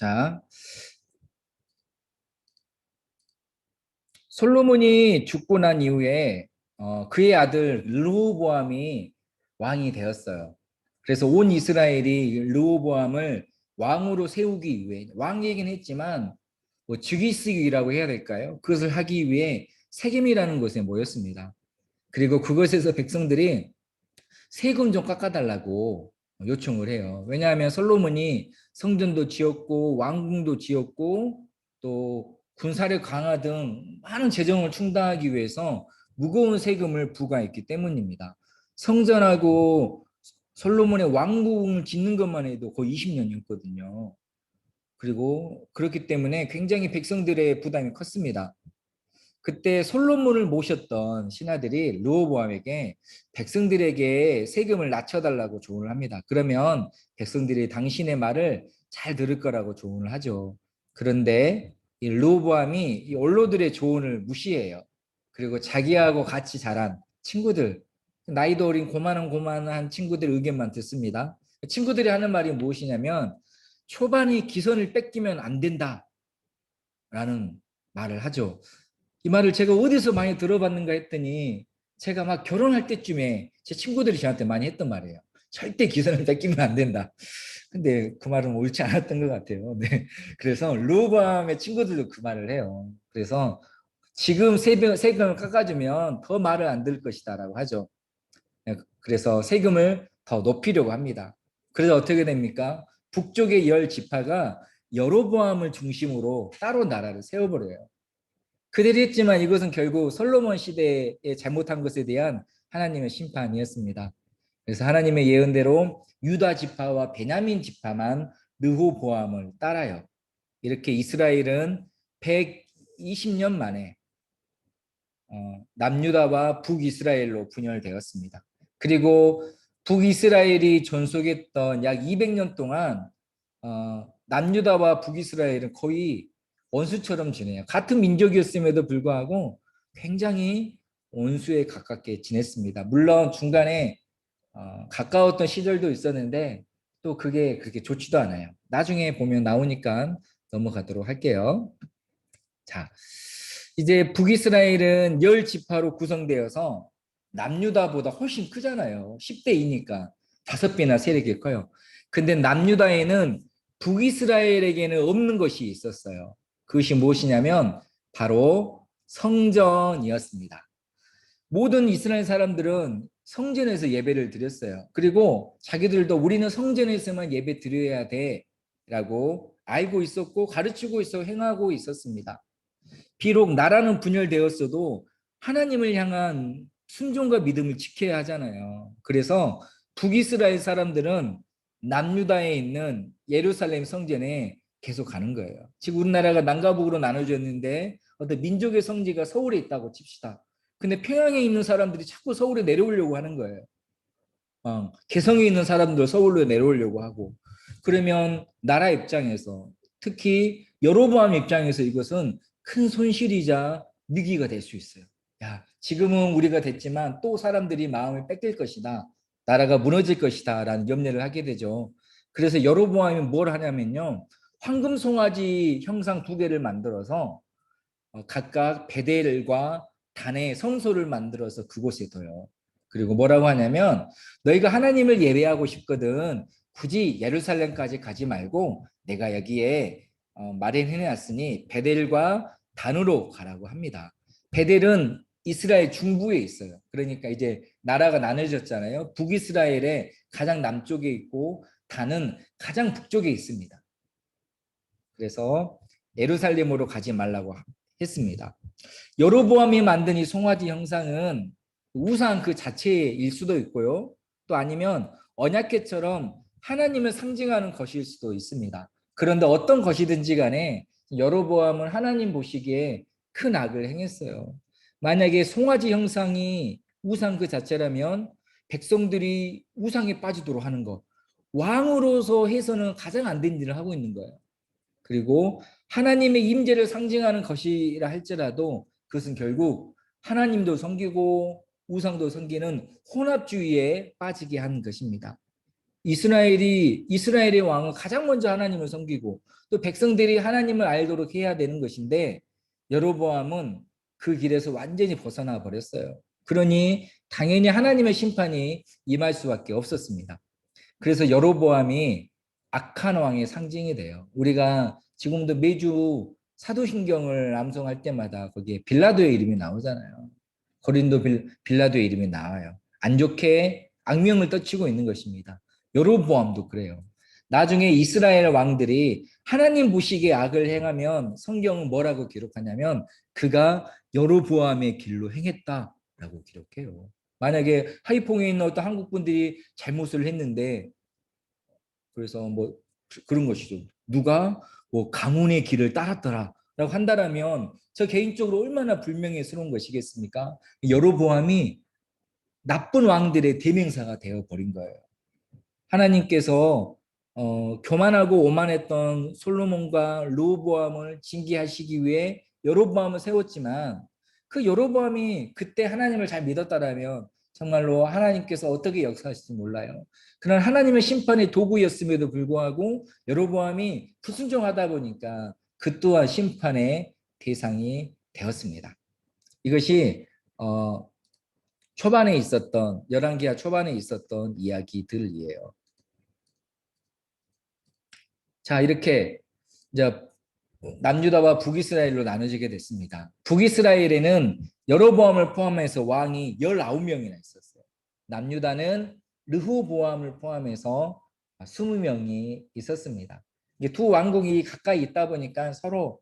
자, 솔로몬이 죽고 난 이후에 그의 아들 르호보암이 왕이 되었어요. 그래서 온 이스라엘이 르호보암을 왕으로 세우기 위해 왕이긴 했지만 뭐 즉위식이라고 해야 될까요? 그것을 하기 위해 세겜이라는 곳에 모였습니다. 그리고 그것에서 백성들이 세금 좀 깎아달라고 요청을 해요. 왜냐하면 솔로몬이 성전도 지었고 왕궁도 지었고 또 군사력 강화 등 많은 재정을 충당하기 위해서 무거운 세금을 부과했기 때문입니다. 성전하고 솔로몬의 왕궁을 짓는 것만 해도 거의 20년이었거든요. 그리고 그렇기 때문에 굉장히 백성들의 부담이 컸습니다. 그때 솔로몬을 모셨던 신하들이 르호보암에게 백성들에게 세금을 낮춰달라고 조언을 합니다. 그러면 백성들이 당신의 말을 잘 들을 거라고 조언을 하죠. 그런데 이 르호보암이 이 원로들의 조언을 무시해요. 그리고 자기하고 같이 자란 친구들, 나이도 어린 고만한 친구들 의견만 듣습니다. 친구들이 하는 말이 무엇이냐면 초반이 기선을 뺏기면 안 된다라는 말을 하죠. 이 말을 제가 어디서 많이 들어봤는가 했더니 제가 막 결혼할 때쯤에 제 친구들이 저한테 많이 했던 말이에요. 절대 기선을 뺏기면 안 된다. 근데 그 말은 옳지 않았던 것 같아요. 네. 그래서 르호보암의 친구들도 그 말을 해요. 그래서 지금 세금을 깎아주면 더 말을 안 들을 것이다라고 하죠. 네, 그래서 세금을 더 높이려고 합니다. 그래서 어떻게 됩니까? 북쪽의 열 지파가 여로보암을 중심으로 따로 나라를 세워버려요. 그들이 했지만 이것은 결국 솔로몬 시대에 잘못한 것에 대한 하나님의 심판이었습니다. 그래서 하나님의 예언대로 유다 지파와 베냐민 지파만 르호보암을 따라요. 이렇게 이스라엘은 120년 만에 남유다와 북이스라엘로 분열되었습니다. 그리고 북이스라엘이 존속했던 약 200년 동안 남유다와 북이스라엘은 거의 원수처럼 지내요. 같은 민족이었음에도 불구하고 굉장히 원수에 가깝게 지냈습니다. 물론 중간에 가까웠던 시절도 있었는데 또 그게 그렇게 좋지도 않아요. 나중에 보면 나오니까 넘어가도록 할게요. 자, 이제 북이스라엘은 열 지파로 구성되어서 남유다보다 훨씬 크잖아요. 10대 2니까 5배나 세력이 커요. 근데 남유다에는 북이스라엘에게는 없는 것이 있었어요. 그것이 무엇이냐면 바로 성전이었습니다. 모든 이스라엘 사람들은 성전에서 예배를 드렸어요. 그리고 자기들도 우리는 성전에서만 예배 드려야 돼라고 알고 있었고 가르치고 있어 행하고 있었습니다. 비록 나라는 분열되었어도 하나님을 향한 순종과 믿음을 지켜야 하잖아요. 그래서 북이스라엘 사람들은 남유다에 있는 예루살렘 성전에 계속 가는 거예요. 지금 우리나라가 남과 북으로 나눠졌는데 어떤 민족의 성지가 서울에 있다고 칩시다. 근데 평양에 있는 사람들이 자꾸 서울에 내려오려고 하는 거예요. 개성에 있는 사람들 서울로 내려오려고 하고. 그러면 나라 입장에서 특히 여로보암 입장에서 이것은 큰 손실이자 위기가 될 수 있어요. 야, 지금은 우리가 됐지만 또 사람들이 마음을 뺏길 것이다. 나라가 무너질 것이다. 라는 염려를 하게 되죠. 그래서 여로보암이 뭘 하냐면요. 황금 송아지 형상 2개를 만들어서 각각 베델과 단의 성소를 만들어서 그곳에 둬요. 그리고 뭐라고 하냐면 너희가 하나님을 예배하고 싶거든 굳이 예루살렘까지 가지 말고 내가 여기에 마련해 놨으니 베델과 단으로 가라고 합니다. 베델은 이스라엘 중부에 있어요. 그러니까 이제 나라가 나눠졌잖아요. 북이스라엘의 가장 남쪽에 있고 단은 가장 북쪽에 있습니다. 그래서 예루살렘으로 가지 말라고 했습니다. 여로보암이 만든 이 송아지 형상은 우상 그 자체일 수도 있고요. 또 아니면 언약궤처럼 하나님을 상징하는 것일 수도 있습니다. 그런데 어떤 것이든지 간에 여로보암은 하나님 보시기에 큰 악을 행했어요. 만약에 송아지 형상이 우상 그 자체라면 백성들이 우상에 빠지도록 하는 것. 왕으로서 해서는 가장 안 된 일을 하고 있는 거예요. 그리고 하나님의 임재를 상징하는 것이라 할지라도 그것은 결국 하나님도 섬기고 우상도 섬기는 혼합주의에 빠지게 한 것입니다. 이스라엘의 왕은 가장 먼저 하나님을 섬기고 또 백성들이 하나님을 알도록 해야 되는 것인데 여로보암은 그 길에서 완전히 벗어나 버렸어요. 그러니 당연히 하나님의 심판이 임할 수밖에 없었습니다. 그래서 여로보암이 악한 왕의 상징이 돼요. 우리가 지금도 매주 사도신경을 암송할 때마다 거기에 빌라도의 이름이 나오잖아요. 고린도 빌라도의 이름이 나와요. 안 좋게 악명을 떨치고 있는 것입니다. 여로보암도 그래요. 나중에 이스라엘 왕들이 하나님 보시기에 악을 행하면 성경은 뭐라고 기록하냐면 그가 여로보암의 길로 행했다라고 기록해요. 만약에 하이퐁에 있는 어떤 한국 분들이 잘못을 했는데 그래서 뭐 그런 것이죠. 누가 뭐 가문의 길을 따랐더라라고 한다라면 저 개인적으로 얼마나 불명예스러운 것이겠습니까? 여로보암이 나쁜 왕들의 대명사가 되어 버린 거예요. 하나님께서 교만하고 오만했던 솔로몬과 르호보암을 징계하시기 위해 여로보암을 세웠지만 그 여로보암이 그때 하나님을 잘 믿었다라면 정말로 하나님께서 어떻게 역사하실지 몰라요. 그런 하나님의 심판의 도구였음에도 불구하고 여로보암이 불순종하다 보니까 그 또한 심판의 대상이 되었습니다. 이것이 초반에 있었던 열왕기하 초반에 있었던 이야기들이에요. 자, 이렇게 이제 남유다와 북이스라엘로 나눠지게 됐습니다. 북이스라엘에는 여로보암을 포함해서 왕이 19명이나 있었어요. 남유다는 르호보암을 포함해서 20명이 있었습니다. 두 왕국이 가까이 있다 보니까 서로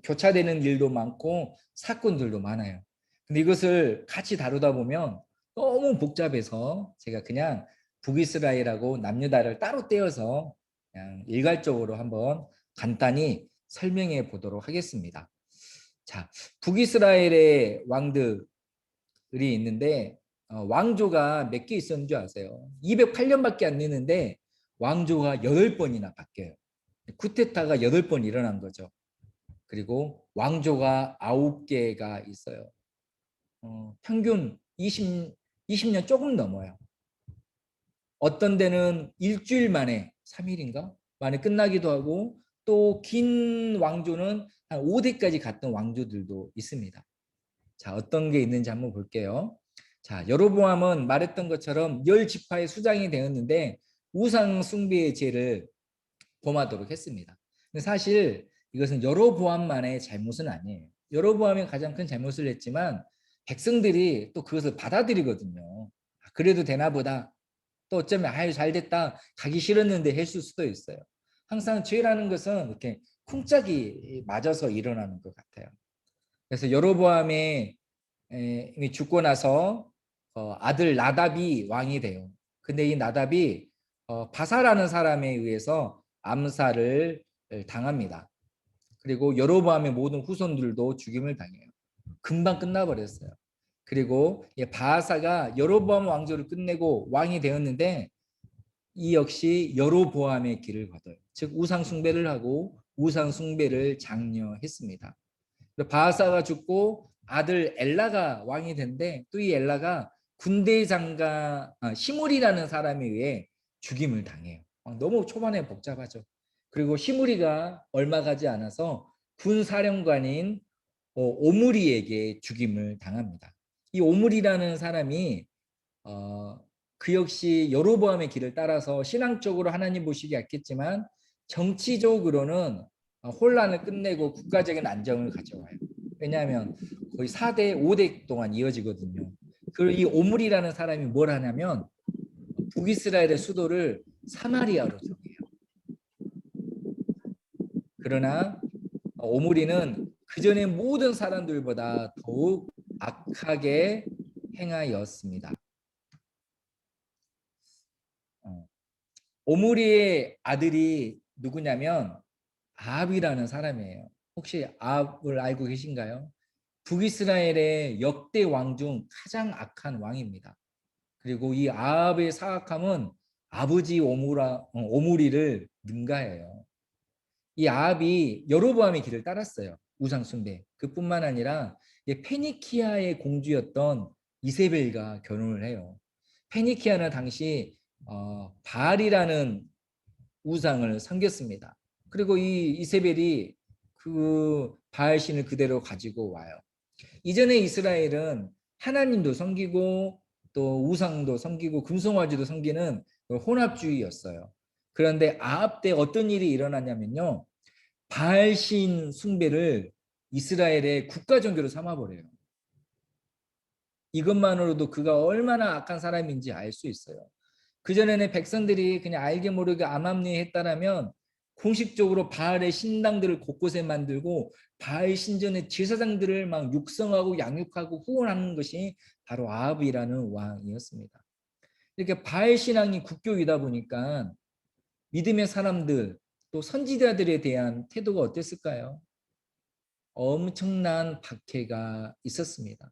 교차되는 일도 많고 사건들도 많아요. 근데 이것을 같이 다루다 보면 너무 복잡해서 제가 그냥 북이스라엘하고 남유다를 따로 떼어서 그냥 일괄적으로 한번 간단히 설명해 보도록 하겠습니다. 자, 북이스라엘의 왕들이 있는데 왕조가 몇 개 있었는 줄 아세요? 208년밖에 안 되는데 왕조가 8번이나 바뀌어요. 쿠데타가 8번 일어난 거죠. 그리고 왕조가 9개가 있어요. 평균 20년 조금 넘어요. 어떤 데는 일주일 만에 3일인가? 만에 끝나기도 하고 또 긴 왕조는 한 5대까지 갔던 왕조들도 있습니다. 자, 어떤 게 있는지 한번 볼게요. 자, 여로보암은 말했던 것처럼 10지파의 수장이 되었는데 우상 숭배의 죄를 범하도록 했습니다. 근데 사실 이것은 여로보암만의 잘못은 아니에요. 여로보암이 가장 큰 잘못을 했지만 백성들이 또 그것을 받아들이거든요. 그래도 되나 보다. 또 어쩌면 아유 잘 됐다 가기 싫었는데 했을 수도 있어요. 항상 죄라는 것은 이렇게 쿵짝이 맞아서 일어나는 것 같아요. 그래서 여로보암이 죽고 나서 아들 나답이 왕이 돼요. 근데 이 나답이 바사라는 사람에 의해서 암살을 당합니다. 그리고 여로보암의 모든 후손들도 죽임을 당해요. 금방 끝나버렸어요. 그리고 바사가 여로보암 왕조를 끝내고 왕이 되었는데 이 역시 여로보암의 길을 걷어요. 즉 우상 숭배를 하고 우상 숭배를 장려했습니다. 바하사가 죽고 아들 엘라가 왕이 된데 또 이 엘라가 군대 장가 시므리라는 사람에 의해 죽임을 당해요. 너무 초반에 복잡하죠. 그리고 시므리가 얼마 가지 않아서 군 사령관인 오므리에게 죽임을 당합니다. 이 오므리라는 사람이 그 역시 여로보암의 길을 따라서 신앙적으로 하나님 보시기 약했지만 정치적으로는 혼란을 끝내고 국가적인 안정을 가져와요. 왜냐하면 거의 4대, 5대 동안 이어지거든요. 그리고 이 오므리라는 사람이 뭘 하냐면 북이스라엘의 수도를 사마리아로 정해요. 그러나 오므리는 그 전에 모든 사람들보다 더욱 악하게 행하였습니다. 오므리의 아들이 누구냐면 아합이라는 사람이에요. 혹시 아합을 알고 계신가요? 북이스라엘의 역대 왕 중 가장 악한 왕입니다. 그리고 이 아합의 사악함은 아버지 오므리를 능가해요. 이 아합이 여로보암의 길을 따랐어요. 우상 숭배. 그뿐만 아니라 페니키아의 공주였던 이세벨과 결혼을 해요. 페니키아는 당시 바알이라는 우상을 섬겼습니다. 그리고 이 이세벨이 그 바알 신을 그대로 가지고 와요. 이전에 이스라엘은 하나님도 섬기고 또 우상도 섬기고 금송아지도 섬기는 혼합주의였어요. 그런데 아합 때 어떤 일이 일어나냐면요. 바알신 숭배를 이스라엘의 국가 종교로 삼아버려요. 이것만으로도 그가 얼마나 악한 사람인지 알 수 있어요. 그전에는 백성들이 그냥 알게 모르게 암암리했다라면 공식적으로 바알의 신당들을 곳곳에 만들고 바알 신전의 제사장들을 막 육성하고 양육하고 후원하는 것이 바로 아합이라는 왕이었습니다. 이렇게 바알 신앙이 국교이다 보니까 믿음의 사람들 또 선지자들에 대한 태도가 어땠을까요? 엄청난 박해가 있었습니다.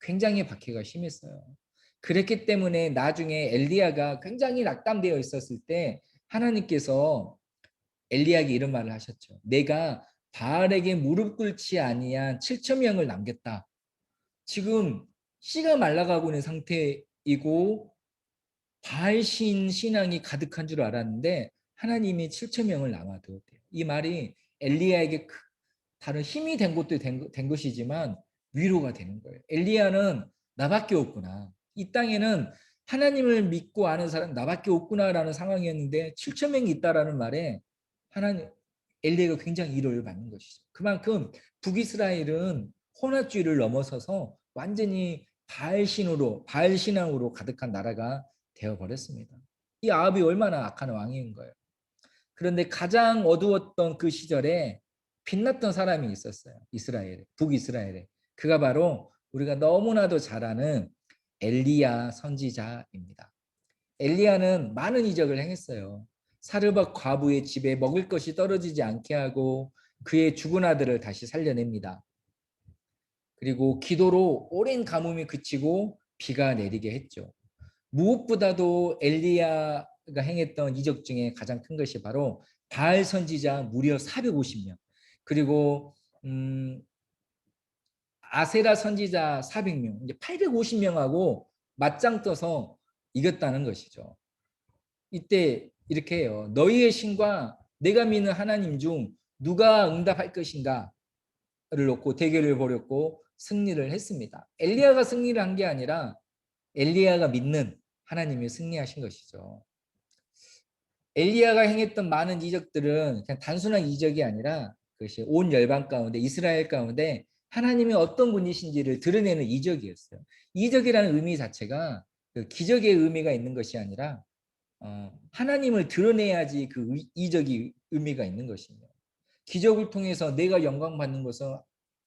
굉장히 박해가 심했어요. 그랬기 때문에 나중에 엘리야가 굉장히 낙담되어 있었을 때 하나님께서 엘리야에게 이런 말을 하셨죠. 내가 바알에게 무릎 꿇지 아니한 7천 명을 남겼다. 지금 씨가 말라가고 있는 상태이고 바알 신앙이 가득한 줄 알았는데 하나님이 7천 명을 남아두었대요. 이 말이 엘리야에게 다른 힘이 된 것도 된 것이지만 위로가 되는 거예요. 엘리야는 나밖에 없구나. 이 땅에는 하나님을 믿고 아는 사람 나밖에 없구나라는 상황이었는데 7천 명이 있다라는 말에 하나님 엘리야가 굉장히 위로를 받는 것이죠. 그만큼 북이스라엘은 혼합주의를 넘어서서 완전히 바알 신앙으로 가득한 나라가 되어 버렸습니다. 이 아합이 얼마나 악한 왕인 거예요. 그런데 가장 어두웠던 그 시절에 빛났던 사람이 있었어요. 이스라엘에, 북이스라엘에. 그가 바로 우리가 너무나도 잘 아는 엘리야 선지자입니다. 엘리야는 많은 이적을 행했어요. 사르밧 과부의 집에 먹을 것이 떨어지지 않게 하고 그의 죽은 아들을 다시 살려냅니다. 그리고 기도로 오랜 가뭄이 그치고 비가 내리게 했죠. 무엇보다도 엘리야가 행했던 이적 중에 가장 큰 것이 바로 바알 선지자 무려 450명 그리고 아세라 선지자 400명 이제 850명하고 맞짱 떠서 이겼다는 것이죠. 이때 이렇게 해요. 너희의 신과 내가 믿는 하나님 중 누가 응답할 것인가를 놓고 대결을 벌였고 승리를 했습니다. 엘리야가 승리를 한 게 아니라 엘리야가 믿는 하나님이 승리하신 것이죠. 엘리야가 행했던 많은 이적들은 그냥 단순한 이적이 아니라 그것이 온 열방 가운데 이스라엘 가운데 하나님이 어떤 분이신지를 드러내는 이적이었어요. 이적이라는 의미 자체가 그 기적의 의미가 있는 것이 아니라 하나님을 드러내야지 그 이적이 의미가 있는 것이며 기적을 통해서 내가 영광 받는 것은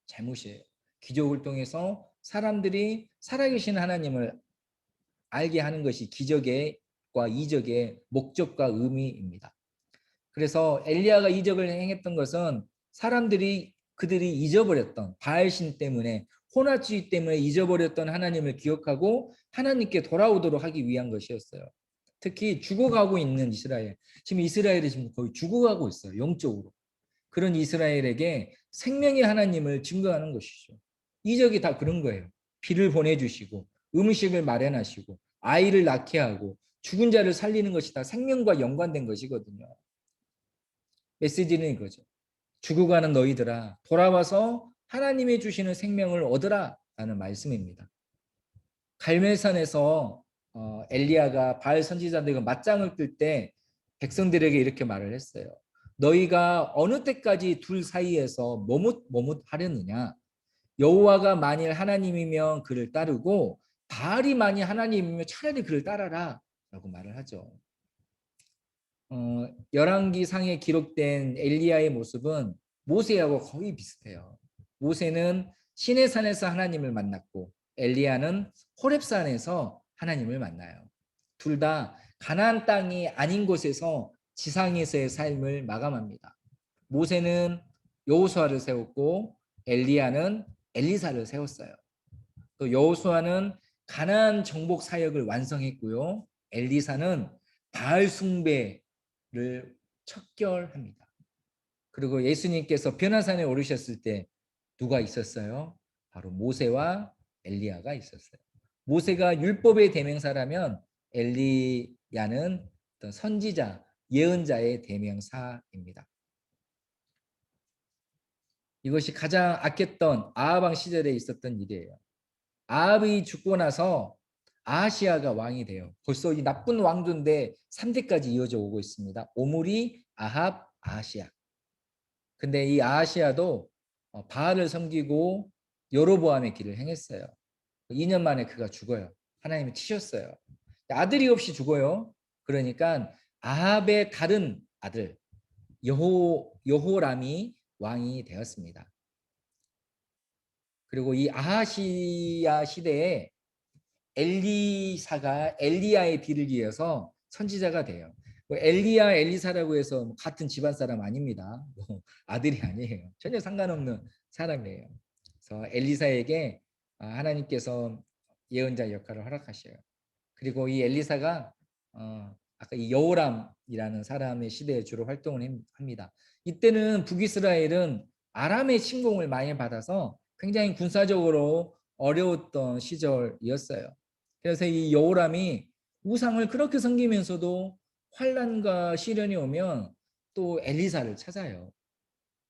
잘못이에요. 기적을 통해서 사람들이 살아계신 하나님을 알게 하는 것이 기적과 이적의 목적과 의미입니다. 그래서 엘리야가 이적을 행했던 것은 사람들이 그들이 잊어버렸던 바알신 때문에 혼합주의 때문에 잊어버렸던 하나님을 기억하고 하나님께 돌아오도록 하기 위한 것이었어요. 특히 죽어가고 있는 이스라엘. 지금 이스라엘이 지금 거의 죽어가고 있어요. 영적으로. 그런 이스라엘에게 생명의 하나님을 증거하는 것이죠. 이적이 다 그런 거예요. 비를 보내주시고 음식을 마련하시고 아이를 낳게 하고 죽은 자를 살리는 것이 다 생명과 연관된 것이거든요. 메시지는 이거죠. 죽어가는 너희들아 돌아와서 하나님이 주시는 생명을 얻으라 라는 말씀입니다. 갈멜산에서 엘리야가 바알 선지자들과 맞짱을 뜰 때 백성들에게 이렇게 말을 했어요. 너희가 어느 때까지 둘 사이에서 머뭇하려느냐? 여호와가 만일 하나님이면 그를 따르고 바알이 만일 하나님이면 차라리 그를 따라라 라고 말을 하죠. 열왕기상에 기록된 엘리야의 모습은 모세하고 거의 비슷해요. 모세는 시내산에서 하나님을 만났고 엘리야는 호렙산에서 하나님을 만나요. 둘 다 가나안 땅이 아닌 곳에서 지상에서의 삶을 마감합니다. 모세는 여호수아를 세웠고 엘리야는 엘리사를 세웠어요. 또 여호수아는 가나안 정복 사역을 완성했고요. 엘리사는 바알 숭배를 척결합니다. 그리고 예수님께서 변화산에 오르셨을 때 누가 있었어요? 바로 모세와 엘리야가 있었어요. 모세가 율법의 대명사라면 야는 어떤 선지자, 예언자의 대명사입니다. 이것이 가장 악했던 아합 왕 시절에 있었던 일이에요. 아합이 죽고 나서 아하시아가 왕이 돼요. 벌써 이 나쁜 왕조인데 3대까지 이어져 오고 있습니다. 오므리, 아합, 아하시아. 근데 이 아하시아도 바알을 섬기고 여로보암의 길을 행했어요. 2년 만에 그가 죽어요. 하나님이 치셨어요. 아들이 없이 죽어요. 그러니까 아합의 다른 아들 여호람이 왕이 되었습니다. 그리고 이 아하시아 시대에 엘리사가 엘리야의 뒤를 이어서 선지자가 돼요. 엘리야, 엘리사라고 해서 같은 집안 사람 아닙니다. 아들이 아니에요. 전혀 상관없는 사람이에요. 그래서 엘리사에게 하나님께서 예언자 역할을 허락하셔요. 그리고 이 엘리사가 아까 이 여호람이라는 사람의 시대에 주로 활동을 합니다. 이때는 북이스라엘은 아람의 침공을 많이 받아서 굉장히 군사적으로 어려웠던 시절이었어요. 그래서 이 여호람이 우상을 그렇게 섬기면서도 환난과 시련이 오면 또 엘리사를 찾아요.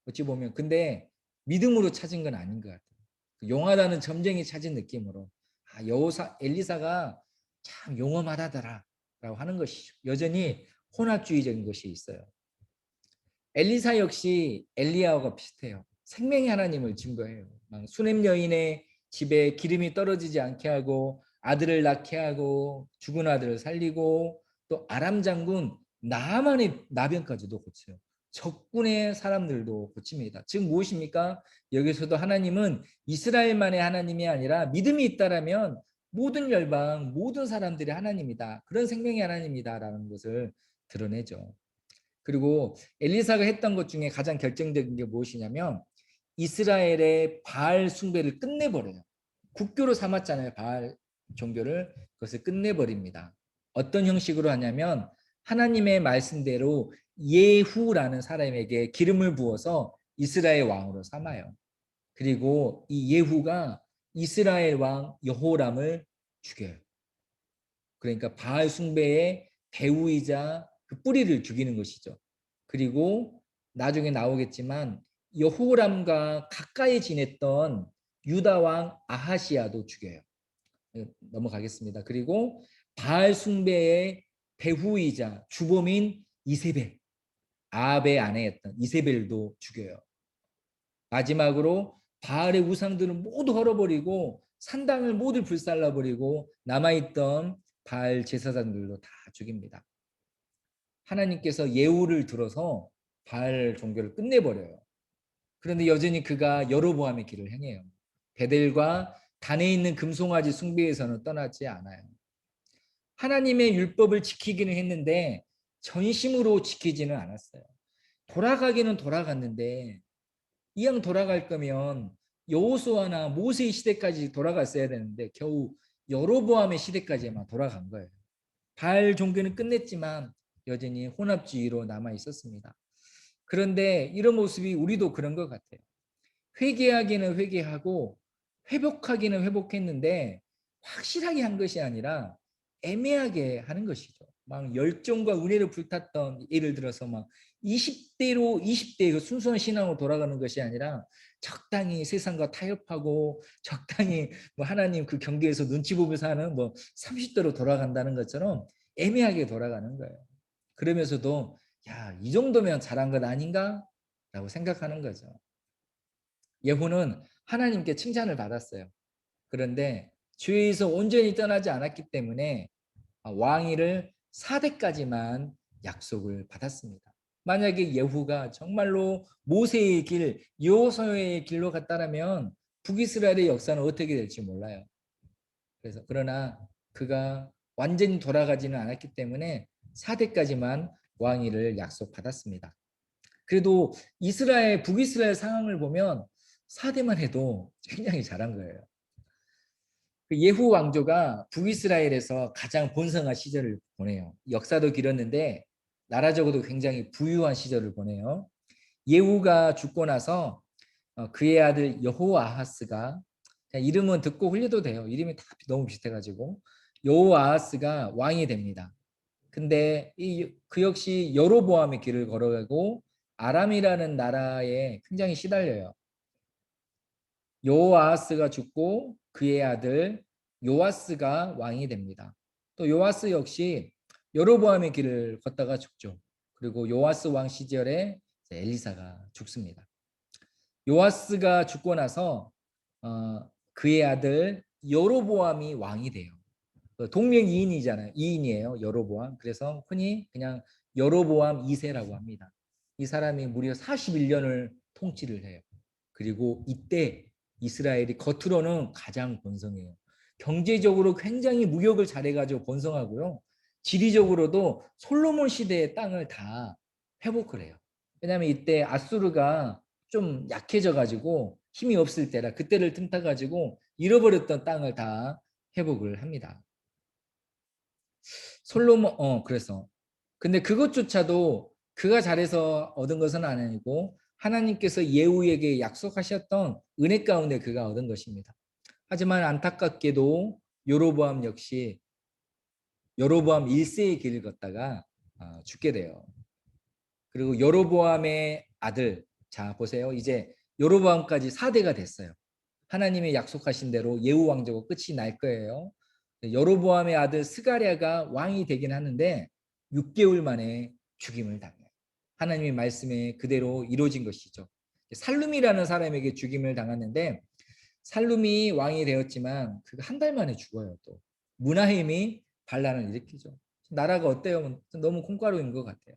어찌 보면 근데 믿음으로 찾은 건 아닌 것 같아요. 용하다는 점쟁이 찾은 느낌으로 여호사 엘리사가 참 용험하다더라라고 하는 것이죠. 여전히 혼합주의적인 것이 있어요. 엘리사 역시 엘리야와 비슷해요. 생명의 하나님을 증거해요. 수냄 여인의 집에 기름이 떨어지지 않게 하고 아들을 낳게 하고 죽은 아들을 살리고 또 아람 장군 나만의 나병까지도 고쳐요. 적군의 사람들도 고칩니다. 즉 무엇입니까? 여기서도 하나님은 이스라엘만의 하나님이 아니라 믿음이 있다라면 모든 열방, 모든 사람들이 하나님이다. 그런 생명의 하나님이다라는 것을 드러내죠. 그리고 엘리사가 했던 것 중에 가장 결정적인 게 무엇이냐면 이스라엘의 바알 숭배를 끝내버려요. 국교로 삼았잖아요. 바알 종교를. 그것을 끝내버립니다. 어떤 형식으로 하냐면 하나님의 말씀대로 예후라는 사람에게 기름을 부어서 이스라엘 왕으로 삼아요. 그리고 이 예후가 이스라엘 왕 여호람을 죽여요. 그러니까 바알 숭배의 배후이자 그 뿌리를 죽이는 것이죠. 그리고 나중에 나오겠지만 여호람과 가까이 지냈던 유다 왕 아하시아도 죽여요. 넘어가겠습니다. 그리고 바알 숭배의 배후이자 주범인 이세벨, 아합의 아내였던 이세벨도 죽여요. 마지막으로 바알의 우상들을 모두 헐어버리고 산당을 모두 불살라버리고 남아있던 바알 제사장들도 다 죽입니다. 하나님께서 예후를 들어서 바알 종교를 끝내버려요. 그런데 여전히 그가 여로보암의 길을 행해요. 베델과 단에 있는 금송아지 숭배에서는 떠나지 않아요. 하나님의 율법을 지키기는 했는데 전심으로 지키지는 않았어요. 돌아가기는 돌아갔는데 이왕 돌아갈 거면 여호수아나 모세의 시대까지 돌아갔어야 되는데 겨우 여로보암의 시대까지만 돌아간 거예요. 바알 종교는 끝냈지만 여전히 혼합주의로 남아 있었습니다. 그런데 이런 모습이 우리도 그런 것 같아요. 회개하기는 회개하고 회복하기는 회복했는데 확실하게 한 것이 아니라 애매하게 하는 것이죠. 막 열정과 은혜를 불탔던 예를 들어서 막 20대로 20대 그 순수한 신앙으로 돌아가는 것이 아니라 적당히 세상과 타협하고 적당히 뭐 하나님 그 경계에서 눈치 보면서 하는 뭐 30대로 돌아간다는 것처럼 애매하게 돌아가는 거예요. 그러면서도 야, 이 정도면 잘한 것 아닌가? 라고 생각하는 거죠. 예후는 하나님께 칭찬을 받았어요. 그런데 주위에서 온전히 떠나지 않았기 때문에 왕위를 4대까지만 약속을 받았습니다. 만약에 예후가 정말로 모세의 길, 여호수아의 길로 갔다면 북이스라엘의 역사는 어떻게 될지 몰라요. 그래서 그러나 그가 완전히 돌아가지는 않았기 때문에 4대까지만 왕위를 약속받았습니다. 그래도 이스라엘, 북이스라엘 상황을 보면 4대만 해도 굉장히 잘한 거예요. 예후 왕조가 북이스라엘에서 가장 번성한 시절을 보내요. 역사도 길었는데 나라적으로도 굉장히 부유한 시절을 보내요. 예후가 죽고 나서 그의 아들 여호아하스가 이름은 듣고 흘려도 돼요. 이름이 다 너무 비슷해가지고 여호아하스가 왕이 됩니다. 근데 그 역시 여로보암의 길을 걸어가고 아람이라는 나라에 굉장히 시달려요. 요아스가 죽고 그의 아들 요아스가 왕이 됩니다. 또 요아스 역시 여로보암의 길을 걷다가 죽죠. 그리고 요아스 왕 시절에 엘리사가 죽습니다. 요아스가 죽고 나서 그의 아들 여로보암이 왕이 돼요. 동명이인이잖아요. 이인이에요. 여로보암. 그래서 흔히 그냥 여로보암 2세라고 합니다. 이 사람이 무려 41년을 통치를 해요. 그리고 이때 이스라엘이 겉으로는 가장 번성해요. 경제적으로 굉장히 무역을 잘해가지고 번성하고요. 지리적으로도 솔로몬 시대의 땅을 다 회복을 해요. 왜냐하면 이때 아수르가 좀 약해져가지고 힘이 없을 때라 그때를 틈타가지고 잃어버렸던 땅을 다 회복을 합니다. 솔로몬 그래서 근데 그것조차도 그가 잘해서 얻은 것은 아니고 하나님께서 예후에게 약속하셨던 은혜 가운데 그가 얻은 것입니다. 하지만 안타깝게도 여로보암 역시 여로보암 1세의 길을 걷다가 죽게 돼요. 그리고 여로보암의 아들 자 보세요. 이제 여로보암까지 4대가 됐어요. 하나님의 약속하신 대로 예후 왕조가 끝이 날 거예요. 여로보암의 아들 스가랴가 왕이 되긴 하는데 6개월 만에 죽임을 당해요. 하나님의 말씀에 그대로 이루어진 것이죠. 살룸이라는 사람에게 죽임을 당했는데 살룸이 왕이 되었지만 그가 한 달 만에 죽어요. 또 문하임이 반란을 일으키죠. 나라가 어때요? 너무 콩가루인 것 같아요.